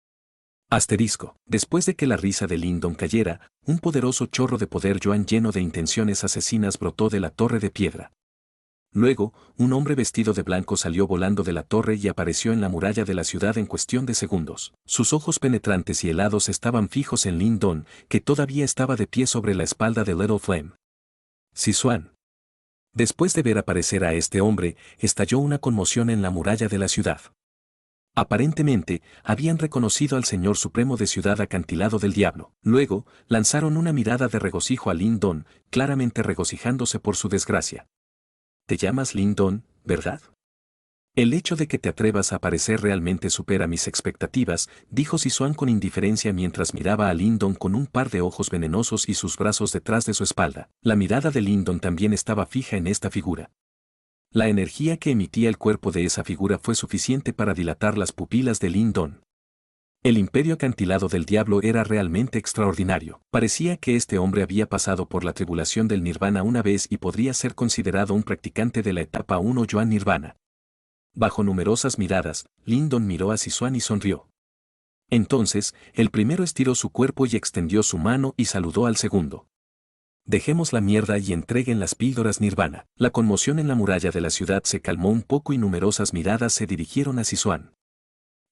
Después de que la risa de Lyndon cayera, un poderoso chorro de poder Yuan lleno de intenciones asesinas brotó de la torre de piedra. Luego, un hombre vestido de blanco salió volando de la torre y apareció en la muralla de la ciudad en cuestión de segundos. Sus ojos penetrantes y helados estaban fijos en Lyndon, que todavía estaba de pie sobre la espalda de Little Flame. Sizuan. Después de ver aparecer a este hombre, estalló una conmoción en la muralla de la ciudad. Aparentemente, habían reconocido al Señor Supremo de Ciudad Acantilado del Diablo. Luego, lanzaron una mirada de regocijo a Lyndon, claramente regocijándose por su desgracia. Te llamas Lyndon, ¿verdad? El hecho de que te atrevas a aparecer realmente supera mis expectativas, dijo Sisoan con indiferencia mientras miraba a Lindon con un par de ojos venenosos y sus brazos detrás de su espalda. La mirada de Lindon también estaba fija en esta figura. La energía que emitía el cuerpo de esa figura fue suficiente para dilatar las pupilas de Lindon. El imperio acantilado del diablo era realmente extraordinario. Parecía que este hombre había pasado por la tribulación del nirvana una vez y podría ser considerado un practicante de la etapa 1 Yuan Nirvana. Bajo numerosas miradas, Lindon miró a Sisoan y sonrió. Entonces, el primero estiró su cuerpo y extendió su mano y saludó al segundo. Dejemos la mierda y entreguen las píldoras nirvana. La conmoción en la muralla de la ciudad se calmó un poco y numerosas miradas se dirigieron a Sisoan.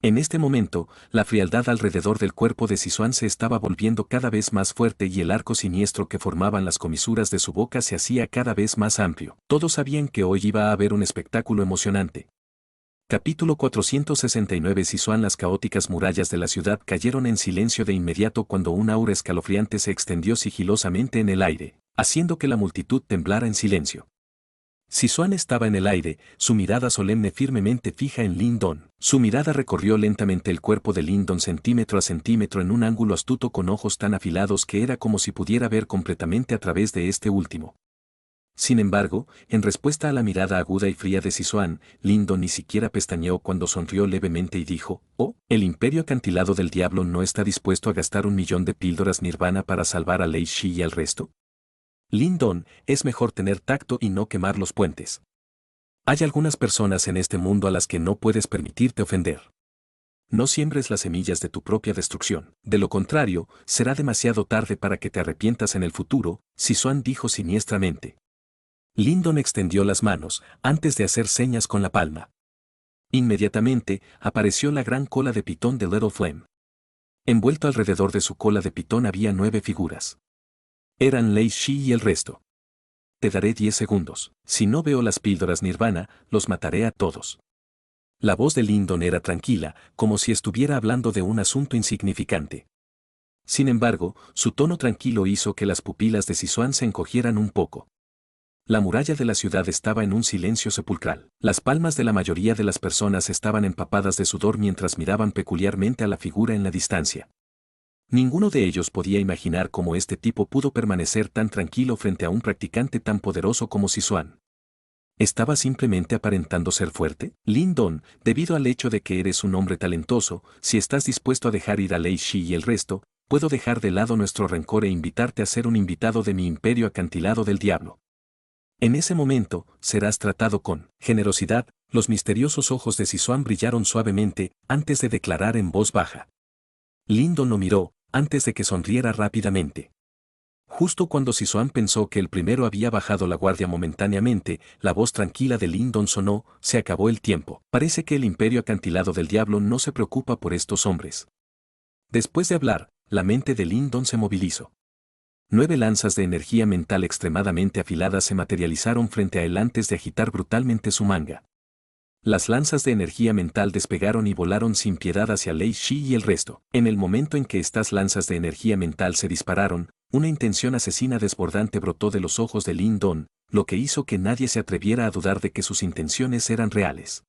En este momento, la frialdad alrededor del cuerpo de Sisoan se estaba volviendo cada vez más fuerte y el arco siniestro que formaban las comisuras de su boca se hacía cada vez más amplio. Todos sabían que hoy iba a haber un espectáculo emocionante. Capítulo 469. Sisoan. Las caóticas murallas de la ciudad cayeron en silencio de inmediato cuando un aura escalofriante se extendió sigilosamente en el aire, haciendo que la multitud temblara en silencio. Sisoan estaba en el aire, su mirada solemne firmemente fija en Lindon. Su mirada recorrió lentamente el cuerpo de Lindon centímetro a centímetro en un ángulo astuto con ojos tan afilados que era como si pudiera ver completamente a través de este último. Sin embargo, en respuesta a la mirada aguda y fría de Sisoan, Lindon ni siquiera pestañeó cuando sonrió levemente y dijo, «Oh, el imperio acantilado del diablo no está dispuesto a gastar 1.000.000 de píldoras nirvana para salvar a Lei Shi y al resto». Lindon, es mejor tener tacto y no quemar los puentes. Hay algunas personas en este mundo a las que no puedes permitirte ofender. No siembres las semillas de tu propia destrucción. De lo contrario, será demasiado tarde para que te arrepientas en el futuro, Sisoan dijo siniestramente. Lindon extendió las manos, antes de hacer señas con la palma. Inmediatamente, apareció la gran cola de pitón de Little Flame. Envuelto alrededor de su cola de pitón había 9 figuras. Eran Lei Shi y el resto. Te daré 10 segundos. Si no veo las píldoras nirvana, los mataré a todos. La voz de Lindon era tranquila, como si estuviera hablando de un asunto insignificante. Sin embargo, su tono tranquilo hizo que las pupilas de Sisoan se encogieran un poco. La muralla de la ciudad estaba en un silencio sepulcral. Las palmas de la mayoría de las personas estaban empapadas de sudor mientras miraban peculiarmente a la figura en la distancia. Ninguno de ellos podía imaginar cómo este tipo pudo permanecer tan tranquilo frente a un practicante tan poderoso como Sisoan. ¿Estaba simplemente aparentando ser fuerte? Lindon, debido al hecho de que eres un hombre talentoso, si estás dispuesto a dejar ir a Lei Shi y el resto, puedo dejar de lado nuestro rencor e invitarte a ser un invitado de mi imperio acantilado del diablo. En ese momento, serás tratado con generosidad. Los misteriosos ojos de Sisoan brillaron suavemente, antes de declarar en voz baja. Lindon lo miró, antes de que sonriera rápidamente. Justo cuando Sisoan pensó que el primero había bajado la guardia momentáneamente, la voz tranquila de Lindon sonó, se acabó el tiempo. Parece que el imperio acantilado del diablo no se preocupa por estos hombres. Después de hablar, la mente de Lindon se movilizó. 9 lanzas de energía mental extremadamente afiladas se materializaron frente a él antes de agitar brutalmente su manga. Las lanzas de energía mental despegaron y volaron sin piedad hacia Lei Shi y el resto. En el momento en que estas lanzas de energía mental se dispararon, una intención asesina desbordante brotó de los ojos de Lindon, lo que hizo que nadie se atreviera a dudar de que sus intenciones eran reales.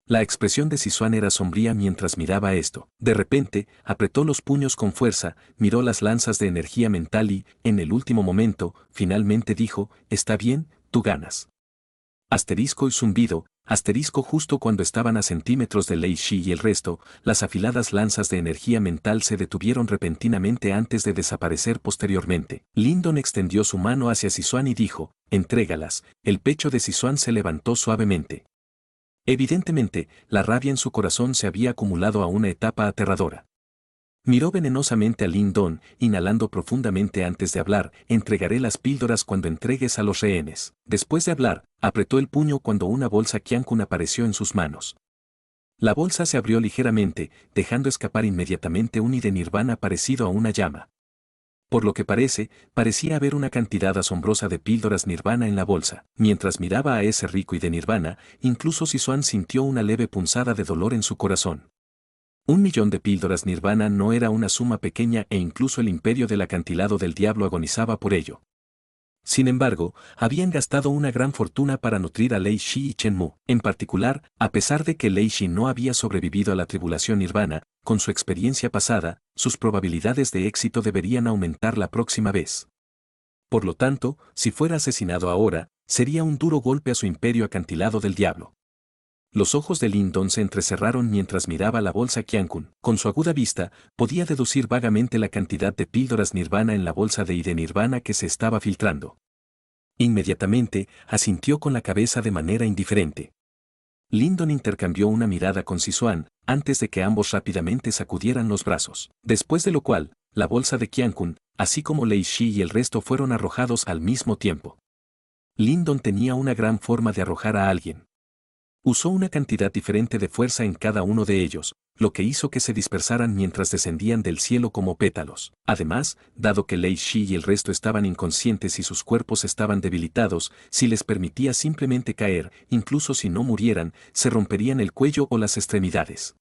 La expresión de Sisoan era sombría mientras miraba esto. De repente, apretó los puños con fuerza, miró las lanzas de energía mental y, en el último momento, finalmente dijo, «Está bien, tú ganas». Asterisco y zumbido, asterisco justo cuando estaban a centímetros de Lei Shi y el resto, las afiladas lanzas de energía mental se detuvieron repentinamente antes de desaparecer posteriormente. Lindon extendió su mano hacia Sisoan y dijo, «Entrégalas». El pecho de Sisoan se levantó suavemente. Evidentemente, la rabia en su corazón se había acumulado a una etapa aterradora. Miró venenosamente a Lindon, inhalando profundamente antes de hablar, «Entregaré las píldoras cuando entregues a los rehenes». Después de hablar, apretó el puño cuando una bolsa Qiankun apareció en sus manos. La bolsa se abrió ligeramente, dejando escapar inmediatamente un I de nirvana parecido a una llama. Por lo que parecía haber una cantidad asombrosa de píldoras nirvana en la bolsa. Mientras miraba a ese rico y de nirvana, incluso Sisoan sintió una leve punzada de dolor en su corazón. 1.000.000 de píldoras nirvana no era una suma pequeña e incluso el imperio del acantilado del diablo agonizaba por ello. Sin embargo, habían gastado una gran fortuna para nutrir a Lei Shi y Chen Mu. En particular, a pesar de que Lei Shi no había sobrevivido a la tribulación nirvana, con su experiencia pasada, sus probabilidades de éxito deberían aumentar la próxima vez. Por lo tanto, si fuera asesinado ahora, sería un duro golpe a su imperio acantilado del diablo. Los ojos de Lindon se entrecerraron mientras miraba la bolsa Qiankun. Con su aguda vista, podía deducir vagamente la cantidad de píldoras nirvana en la bolsa de Ide nirvana que se estaba filtrando. Inmediatamente, asintió con la cabeza de manera indiferente. Lindon intercambió una mirada con Sizuan, antes de que ambos rápidamente sacudieran los brazos. Después de lo cual, la bolsa de Qiankun, así como Lei Shi y el resto fueron arrojados al mismo tiempo. Lindon tenía una gran forma de arrojar a alguien. Usó una cantidad diferente de fuerza en cada uno de ellos, lo que hizo que se dispersaran mientras descendían del cielo como pétalos. Además, dado que Lei Shi y el resto estaban inconscientes y sus cuerpos estaban debilitados, si les permitía simplemente caer, incluso si no murieran, se romperían el cuello o las extremidades.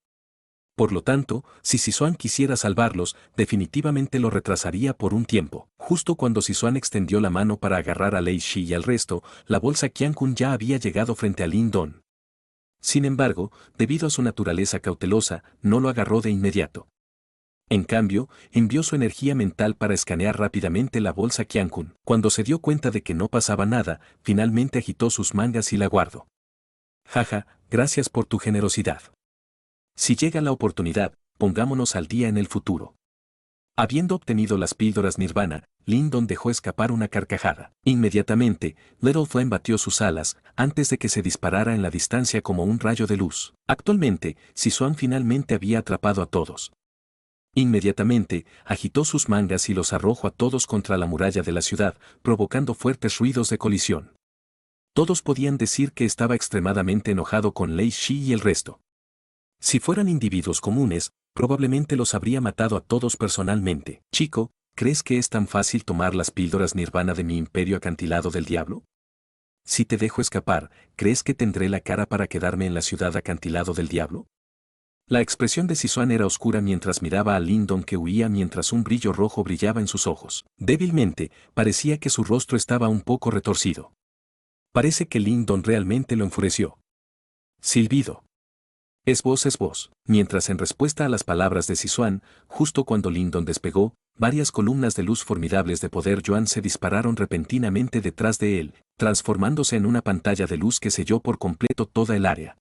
Por lo tanto, si Sizuan quisiera salvarlos, definitivamente lo retrasaría por un tiempo. Justo cuando Sizuan extendió la mano para agarrar a Lei Shi y al resto, la bolsa Qiankun ya había llegado frente a Lindon. Sin embargo, debido a su naturaleza cautelosa, no lo agarró de inmediato. En cambio, envió su energía mental para escanear rápidamente la bolsa Qiankun. Cuando se dio cuenta de que no pasaba nada, finalmente agitó sus mangas y la guardó. Jaja, gracias por tu generosidad. Si llega la oportunidad, pongámonos al día en el futuro. Habiendo obtenido las píldoras nirvana, Lindon dejó escapar una carcajada. Inmediatamente, Little Flame batió sus alas, antes de que se disparara en la distancia como un rayo de luz. Actualmente, Sizuan finalmente había atrapado a todos. Inmediatamente, agitó sus mangas y los arrojó a todos contra la muralla de la ciudad, provocando fuertes ruidos de colisión. Todos podían decir que estaba extremadamente enojado con Lei Shi y el resto. Si fueran individuos comunes, probablemente los habría matado a todos personalmente. Chico, ¿crees que es tan fácil tomar las píldoras nirvana de mi imperio acantilado del diablo? Si te dejo escapar, ¿crees que tendré la cara para quedarme en la ciudad acantilado del diablo? La expresión de Sizuan era oscura mientras miraba a Lindon que huía mientras un brillo rojo brillaba en sus ojos. Débilmente, parecía que su rostro estaba un poco retorcido. Parece que Lindon realmente lo enfureció. Silbido. Es vos. Mientras en respuesta a las palabras de Sizuan, justo cuando Lindon despegó, varias columnas de luz formidables de poder Yuan se dispararon repentinamente detrás de él, transformándose en una pantalla de luz que selló por completo toda el área.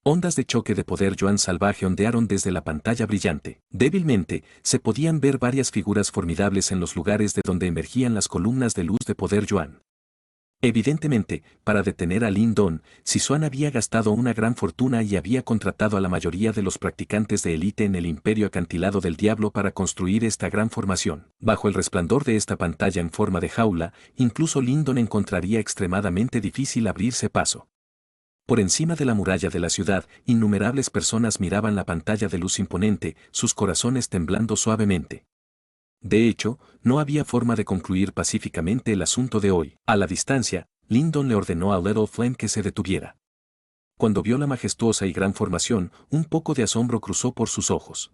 Ondas de choque de poder Yuan salvaje ondearon desde la pantalla brillante. Débilmente, se podían ver varias figuras formidables en los lugares de donde emergían las columnas de luz de poder Yuan. Evidentemente, para detener a Lindon, Sizuan había gastado una gran fortuna y había contratado a la mayoría de los practicantes de élite en el imperio acantilado del diablo para construir esta gran formación. Bajo el resplandor de esta pantalla en forma de jaula, incluso Lindon encontraría extremadamente difícil abrirse paso. Por encima de la muralla de la ciudad, innumerables personas miraban la pantalla de luz imponente, sus corazones temblando suavemente. De hecho, no había forma de concluir pacíficamente el asunto de hoy. A la distancia, Lindon le ordenó a Little Flame que se detuviera. Cuando vio la majestuosa y gran formación, un poco de asombro cruzó por sus ojos.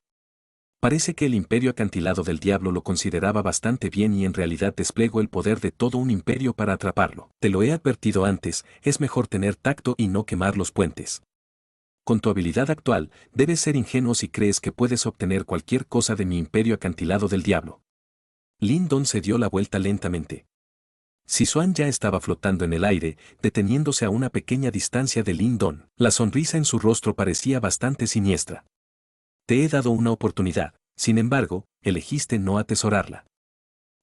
Parece que el imperio acantilado del diablo lo consideraba bastante bien y en realidad desplegó el poder de todo un imperio para atraparlo. Te lo he advertido antes, es mejor tener tacto y no quemar los puentes. Con tu habilidad actual, debes ser ingenuo si crees que puedes obtener cualquier cosa de mi imperio acantilado del diablo. Lindon se dio la vuelta lentamente. Sizuan ya estaba flotando en el aire, deteniéndose a una pequeña distancia de Lindon. La sonrisa en su rostro parecía bastante siniestra. Te he dado una oportunidad, sin embargo, elegiste no atesorarla.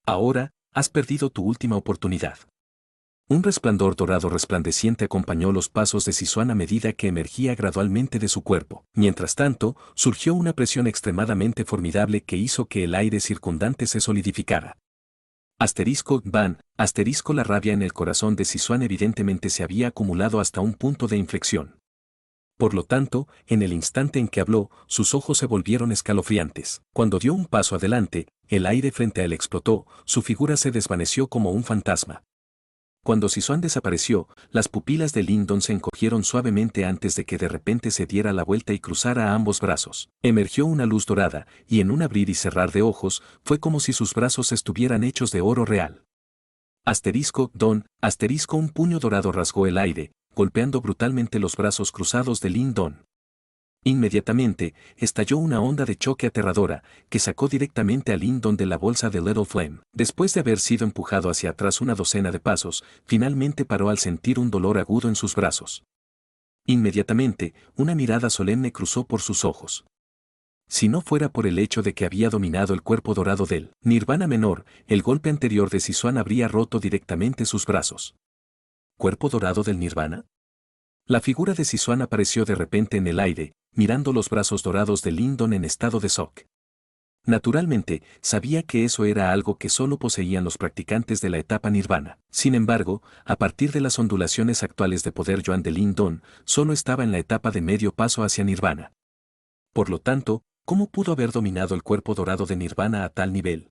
Ahora, has perdido tu última oportunidad. Un resplandor dorado resplandeciente acompañó los pasos de Sizuan a medida que emergía gradualmente de su cuerpo. Mientras tanto, surgió una presión extremadamente formidable que hizo que el aire circundante se solidificara. La rabia en el corazón de Sizuan evidentemente se había acumulado hasta un punto de inflexión. Por lo tanto, en el instante en que habló, sus ojos se volvieron escalofriantes. Cuando dio un paso adelante, el aire frente a él explotó, su figura se desvaneció como un fantasma. Cuando Sizuan desapareció, las pupilas de Lindon se encogieron suavemente antes de que de repente se diera la vuelta y cruzara ambos brazos. Emergió una luz dorada, y en un abrir y cerrar de ojos, fue como si sus brazos estuvieran hechos de oro real. Un puño dorado rasgó el aire, golpeando brutalmente los brazos cruzados de Lin Don. Inmediatamente, estalló una onda de choque aterradora, que sacó directamente a Lin Don de la bolsa de Little Flame. Después de haber sido empujado hacia atrás una docena de pasos, finalmente paró al sentir un dolor agudo en sus brazos. Inmediatamente, una mirada solemne cruzó por sus ojos. Si no fuera por el hecho de que había dominado el cuerpo dorado del Nirvana menor, el golpe anterior de Sizuan habría roto directamente sus brazos. ¿Cuerpo dorado del Nirvana? La figura de Sizuan apareció de repente en el aire, mirando los brazos dorados de Lin Don en estado de shock. Naturalmente, sabía que eso era algo que solo poseían los practicantes de la etapa Nirvana. Sin embargo, a partir de las ondulaciones actuales de poder Yuan de Lin Don, solo estaba en la etapa de medio paso hacia Nirvana. Por lo tanto, ¿cómo pudo haber dominado el cuerpo dorado de Nirvana a tal nivel?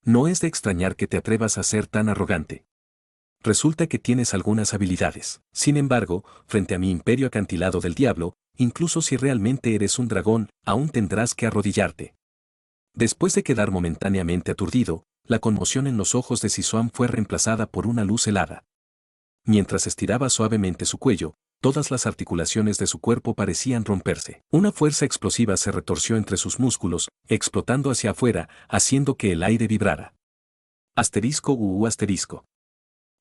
No es de extrañar que te atrevas a ser tan arrogante. Resulta que tienes algunas habilidades. Sin embargo, frente a mi imperio acantilado del diablo, incluso si realmente eres un dragón, aún tendrás que arrodillarte. Después de quedar momentáneamente aturdido, la conmoción en los ojos de Sizuan fue reemplazada por una luz helada. Mientras estiraba suavemente su cuello, todas las articulaciones de su cuerpo parecían romperse. Una fuerza explosiva se retorció entre sus músculos, explotando hacia afuera, haciendo que el aire vibrara. Asterisco.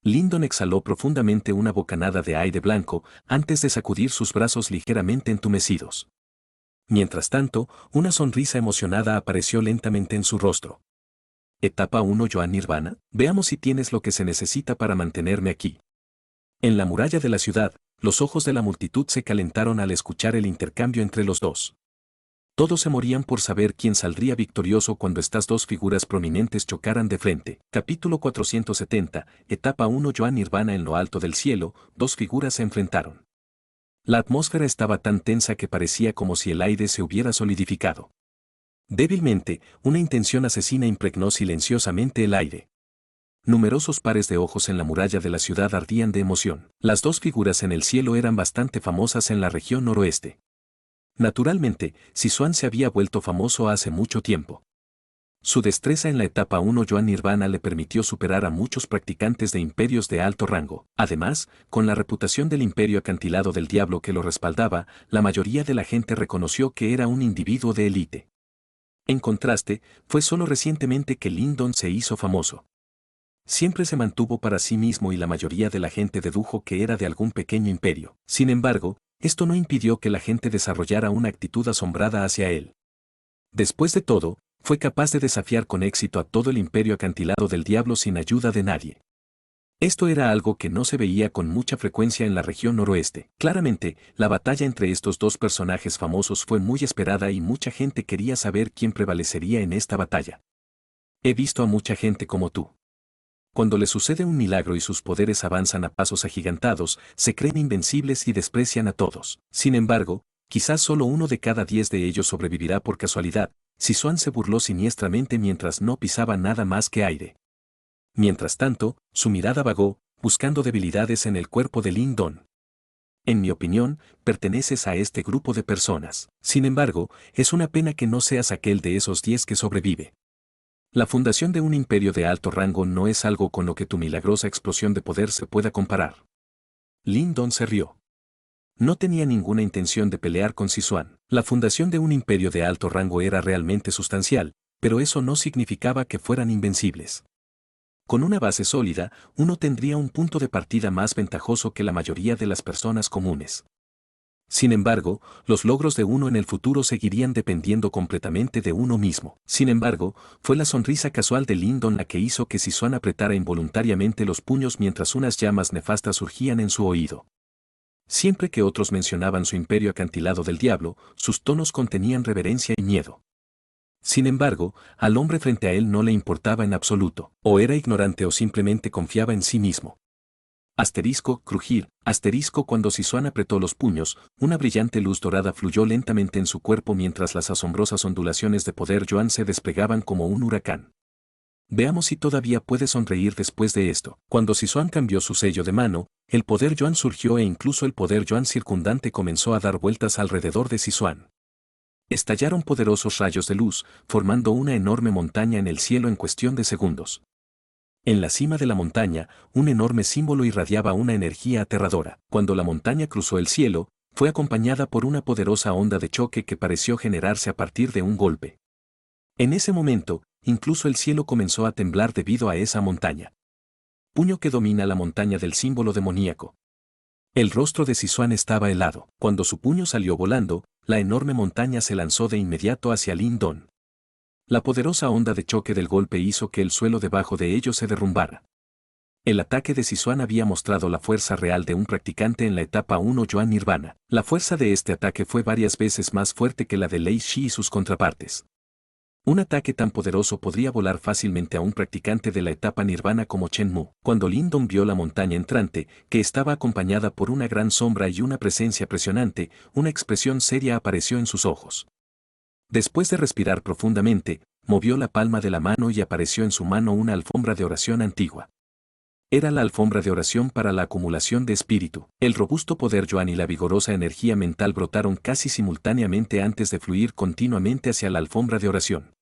Lin Don exhaló profundamente una bocanada de aire blanco antes de sacudir sus brazos ligeramente entumecidos. Mientras tanto, una sonrisa emocionada apareció lentamente en su rostro. Etapa 1 Yuan Nirvana, veamos si tienes lo que se necesita para mantenerme aquí. En la muralla de la ciudad, los ojos de la multitud se calentaron al escuchar el intercambio entre los dos. Todos se morían por saber quién saldría victorioso cuando estas dos figuras prominentes chocaran de frente. Capítulo 470, Etapa 1 Yuan Nirvana. En lo alto del cielo, dos figuras se enfrentaron. La atmósfera estaba tan tensa que parecía como si el aire se hubiera solidificado. Débilmente, una intención asesina impregnó silenciosamente el aire. Numerosos pares de ojos en la muralla de la ciudad ardían de emoción. Las dos figuras en el cielo eran bastante famosas en la región noroeste. Naturalmente, Sizuan se había vuelto famoso hace mucho tiempo. Su destreza en la etapa 1 Yuan Nirvana le permitió superar a muchos practicantes de imperios de alto rango. Además, con la reputación del imperio acantilado del diablo que lo respaldaba, la mayoría de la gente reconoció que era un individuo de élite. En contraste, fue solo recientemente que Lin Don se hizo famoso. Siempre se mantuvo para sí mismo y la mayoría de la gente dedujo que era de algún pequeño imperio. Sin embargo, esto no impidió que la gente desarrollara una actitud asombrada hacia él. Después de todo, fue capaz de desafiar con éxito a todo el imperio acantilado del diablo sin ayuda de nadie. Esto era algo que no se veía con mucha frecuencia en la región noroeste. Claramente, la batalla entre estos dos personajes famosos fue muy esperada y mucha gente quería saber quién prevalecería en esta batalla. He visto a mucha gente como tú. Cuando le sucede un milagro y sus poderes avanzan a pasos agigantados, se creen invencibles y desprecian a todos. Sin embargo, quizás solo 1 de cada 10 de ellos sobrevivirá por casualidad. Sizuan se burló siniestramente mientras no pisaba nada más que aire. Mientras tanto, su mirada vagó, buscando debilidades en el cuerpo de Lin Don. En mi opinión, perteneces a este grupo de personas. Sin embargo, es una pena que no seas aquel de esos 10 que sobrevive. La fundación de un imperio de alto rango no es algo con lo que tu milagrosa explosión de poder se pueda comparar. Lin Don se rió. No tenía ninguna intención de pelear con Sizuan. La fundación de un imperio de alto rango era realmente sustancial, pero eso no significaba que fueran invencibles. Con una base sólida, uno tendría un punto de partida más ventajoso que la mayoría de las personas comunes. Sin embargo, los logros de uno en el futuro seguirían dependiendo completamente de uno mismo. Sin embargo, fue la sonrisa casual de Lin Don la que hizo que Sizuan apretara involuntariamente los puños mientras unas llamas nefastas surgían en su oído. Siempre que otros mencionaban su imperio acantilado del diablo, sus tonos contenían reverencia y miedo. Sin embargo, al hombre frente a él no le importaba en absoluto, o era ignorante o simplemente confiaba en sí mismo. Crujir, cuando Sizuan apretó los puños, una brillante luz dorada fluyó lentamente en su cuerpo mientras las asombrosas ondulaciones de poder Yuan se desplegaban como un huracán. Veamos si todavía puede sonreír después de esto. Cuando Sizuan cambió su sello de mano, el poder Yuan surgió e incluso el poder Yuan circundante comenzó a dar vueltas alrededor de Sizuan. Estallaron poderosos rayos de luz, formando una enorme montaña en el cielo en cuestión de segundos. En la cima de la montaña, un enorme símbolo irradiaba una energía aterradora. Cuando la montaña cruzó el cielo, fue acompañada por una poderosa onda de choque que pareció generarse a partir de un golpe. En ese momento, incluso el cielo comenzó a temblar debido a esa montaña. Puño que domina la montaña del símbolo demoníaco. El rostro de Sizuan estaba helado. Cuando su puño salió volando, la enorme montaña se lanzó de inmediato hacia Lindon. La poderosa onda de choque del golpe hizo que el suelo debajo de ellos se derrumbara. El ataque de Sizuan había mostrado la fuerza real de un practicante en la etapa 1 Yuan Nirvana. La fuerza de este ataque fue varias veces más fuerte que la de Lei Shi y sus contrapartes. Un ataque tan poderoso podría volar fácilmente a un practicante de la etapa Nirvana como Chen Mu. Cuando Lindon vio la montaña entrante, que estaba acompañada por una gran sombra y una presencia presionante, una expresión seria apareció en sus ojos. Después de respirar profundamente, movió la palma de la mano y apareció en su mano una alfombra de oración antigua. Era la alfombra de oración para la acumulación de espíritu. El robusto poder Yuan y la vigorosa energía mental brotaron casi simultáneamente antes de fluir continuamente hacia la alfombra de oración.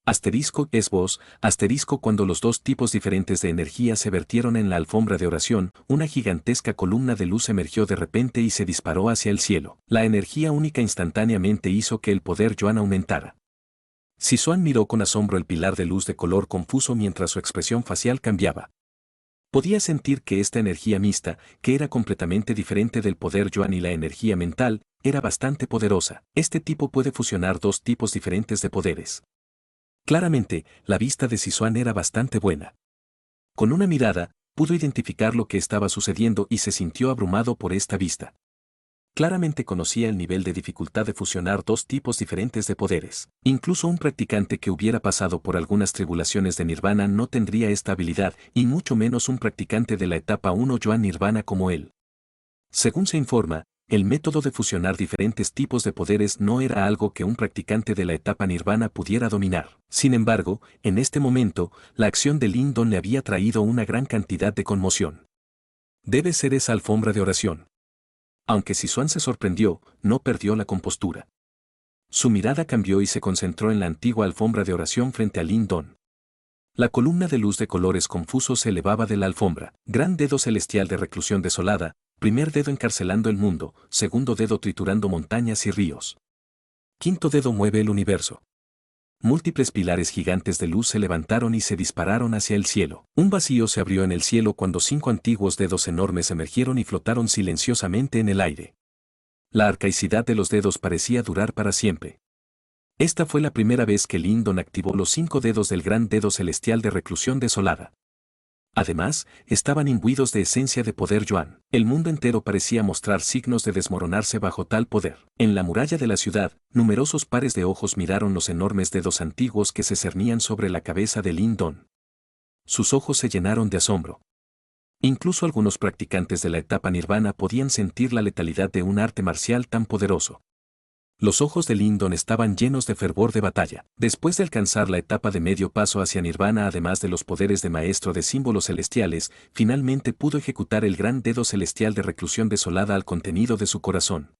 Asterisco es voz, asterisco cuando los dos tipos diferentes de energía se vertieron en la alfombra de oración, una gigantesca columna de luz emergió de repente y se disparó hacia el cielo. La energía única instantáneamente hizo que el poder Yuan aumentara. Sizuan miró con asombro el pilar de luz de color confuso mientras su expresión facial cambiaba. Podía sentir que esta energía mixta, que era completamente diferente del poder Yuan y la energía mental, era bastante poderosa. Este tipo puede fusionar dos tipos diferentes de poderes. Claramente, la vista de Sizuan era bastante buena. Con una mirada, pudo identificar lo que estaba sucediendo y se sintió abrumado por esta vista. Claramente conocía el nivel de dificultad de fusionar dos tipos diferentes de poderes. Incluso un practicante que hubiera pasado por algunas tribulaciones de Nirvana no tendría esta habilidad, y mucho menos un practicante de la etapa 1 Yuan Nirvana como él. Según se informa, el método de fusionar diferentes tipos de poderes no era algo que un practicante de la etapa Nirvana pudiera dominar. Sin embargo, en este momento, la acción de Lindon le había traído una gran cantidad de conmoción. Debe ser esa alfombra de oración. Aunque Sizuan se sorprendió, no perdió la compostura. Su mirada cambió y se concentró en la antigua alfombra de oración frente a Lindon. La columna de luz de colores confusos se elevaba de la alfombra. Gran dedo celestial de reclusión desolada, primer dedo encarcelando el mundo, segundo dedo triturando montañas y ríos. Quinto dedo mueve el universo. Múltiples pilares gigantes de luz se levantaron y se dispararon hacia el cielo. Un vacío se abrió en el cielo cuando 5 antiguos dedos enormes emergieron y flotaron silenciosamente en el aire. La arcaicidad de los dedos parecía durar para siempre. Esta fue la primera vez que Lindon activó los 5 dedos del gran dedo celestial de reclusión desolada. Además, estaban imbuidos de esencia de poder Yuan. El mundo entero parecía mostrar signos de desmoronarse bajo tal poder. En la muralla de la ciudad, numerosos pares de ojos miraron los enormes dedos antiguos que se cernían sobre la cabeza de Lindon. Sus ojos se llenaron de asombro. Incluso algunos practicantes de la etapa Nirvana podían sentir la letalidad de un arte marcial tan poderoso. Los ojos de Lindon estaban llenos de fervor de batalla. Después de alcanzar la etapa de medio paso hacia Nirvana, además de los poderes de maestro de símbolos celestiales, finalmente pudo ejecutar el gran dedo celestial de reclusión desolada al contenido de su corazón.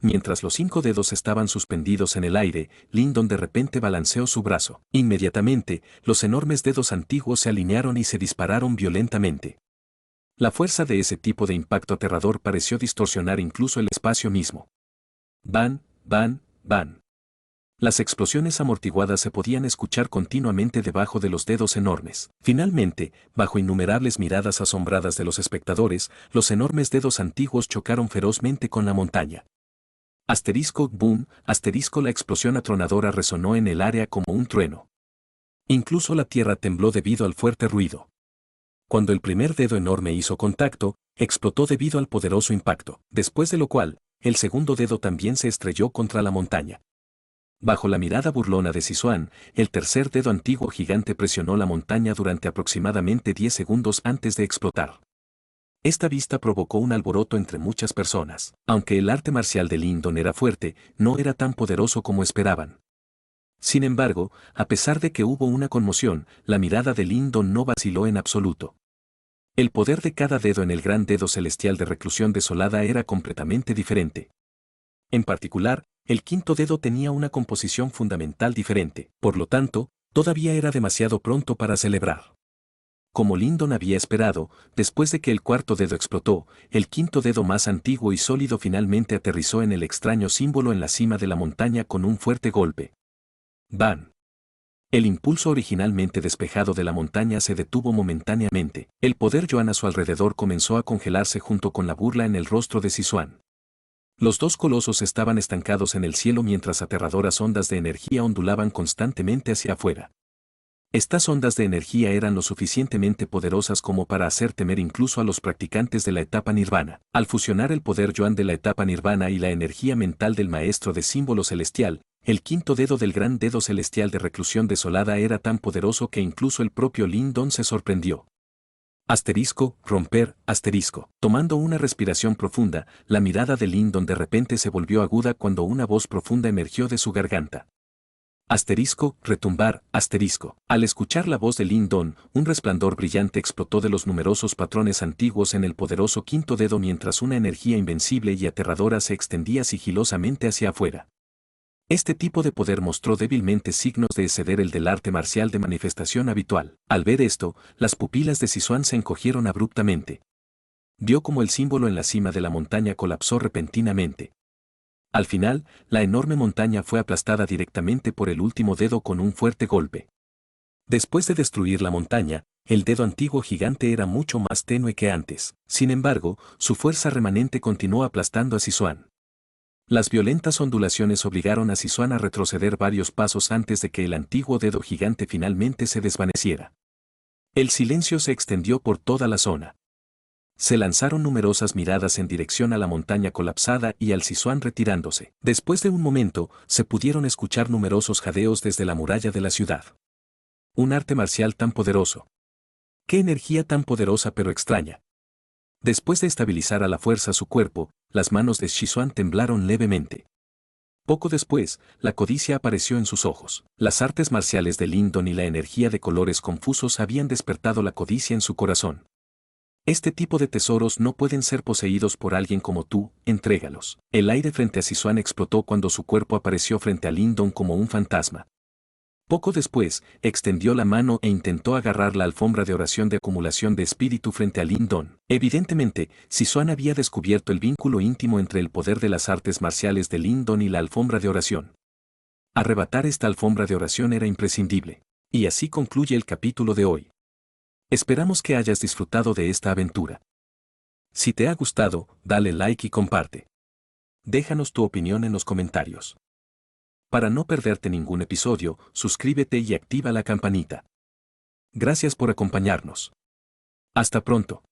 Mientras los 5 dedos estaban suspendidos en el aire, Lindon de repente balanceó su brazo. Inmediatamente, los enormes dedos antiguos se alinearon y se dispararon violentamente. La fuerza de ese tipo de impacto aterrador pareció distorsionar incluso el espacio mismo. Van, van, van. Las explosiones amortiguadas se podían escuchar continuamente debajo de los dedos enormes. Finalmente, bajo innumerables miradas asombradas de los espectadores, los enormes dedos antiguos chocaron ferozmente con la montaña. Asterisco boom, asterisco la explosión atronadora resonó en el área como un trueno. Incluso la tierra tembló debido al fuerte ruido. Cuando el primer dedo enorme hizo contacto, explotó debido al poderoso impacto, después de lo cual, el segundo dedo también se estrelló contra la montaña. Bajo la mirada burlona de Sizuan, el tercer dedo antiguo gigante presionó la montaña durante aproximadamente 10 segundos antes de explotar. Esta vista provocó un alboroto entre muchas personas. Aunque el arte marcial de Lindon era fuerte, no era tan poderoso como esperaban. Sin embargo, a pesar de que hubo una conmoción, la mirada de Lindon no vaciló en absoluto. El poder de cada dedo en el gran dedo celestial de reclusión desolada era completamente diferente. En particular, el quinto dedo tenía una composición fundamental diferente, por lo tanto, todavía era demasiado pronto para celebrar. Como Lindon había esperado, después de que el cuarto dedo explotó, el quinto dedo más antiguo y sólido finalmente aterrizó en el extraño símbolo en la cima de la montaña con un fuerte golpe. ¡Bam! El impulso originalmente despejado de la montaña se detuvo momentáneamente. El poder Yuan a su alrededor comenzó a congelarse junto con la burla en el rostro de Sizuan. Los dos colosos estaban estancados en el cielo mientras aterradoras ondas de energía ondulaban constantemente hacia afuera. Estas ondas de energía eran lo suficientemente poderosas como para hacer temer incluso a los practicantes de la etapa nirvana. Al fusionar el poder Yuan de la etapa nirvana y la energía mental del maestro de símbolo celestial, el quinto dedo del gran dedo celestial de reclusión desolada era tan poderoso que incluso el propio Lindon se sorprendió. Asterisco, romper, asterisco. Tomando una respiración profunda, la mirada de Lindon de repente se volvió aguda cuando una voz profunda emergió de su garganta. Asterisco, retumbar, asterisco. Al escuchar la voz de Lindon, un resplandor brillante explotó de los numerosos patrones antiguos en el poderoso quinto dedo mientras una energía invencible y aterradora se extendía sigilosamente hacia afuera. Este tipo de poder mostró débilmente signos de exceder el del arte marcial de manifestación habitual. Al ver esto, las pupilas de Sizuan se encogieron abruptamente. Vio como el símbolo en la cima de la montaña colapsó repentinamente. Al final, la enorme montaña fue aplastada directamente por el último dedo con un fuerte golpe. Después de destruir la montaña, el dedo antiguo gigante era mucho más tenue que antes. Sin embargo, su fuerza remanente continuó aplastando a Sizuan. Las violentas ondulaciones obligaron a Sizuan a retroceder varios pasos antes de que el antiguo dedo gigante finalmente se desvaneciera. El silencio se extendió por toda la zona. Se lanzaron numerosas miradas en dirección a la montaña colapsada y al Sizuan retirándose. Después de un momento, se pudieron escuchar numerosos jadeos desde la muralla de la ciudad. Un arte marcial tan poderoso. ¡Qué energía tan poderosa pero extraña! Después de estabilizar a la fuerza su cuerpo, las manos de Sizuan temblaron levemente. Poco después, la codicia apareció en sus ojos. Las artes marciales de Lindon y la energía de colores confusos habían despertado la codicia en su corazón. Este tipo de tesoros no pueden ser poseídos por alguien como tú, entrégalos. El aire frente a Sizuan explotó cuando su cuerpo apareció frente a Lindon como un fantasma. Poco después, extendió la mano e intentó agarrar la alfombra de oración de acumulación de espíritu frente a Lindon. Evidentemente, Sizuan había descubierto el vínculo íntimo entre el poder de las artes marciales de Lindon y la alfombra de oración. Arrebatar esta alfombra de oración era imprescindible. Y así concluye el capítulo de hoy. Esperamos que hayas disfrutado de esta aventura. Si te ha gustado, dale like y comparte. Déjanos tu opinión en los comentarios. Para no perderte ningún episodio, suscríbete y activa la campanita. Gracias por acompañarnos. Hasta pronto.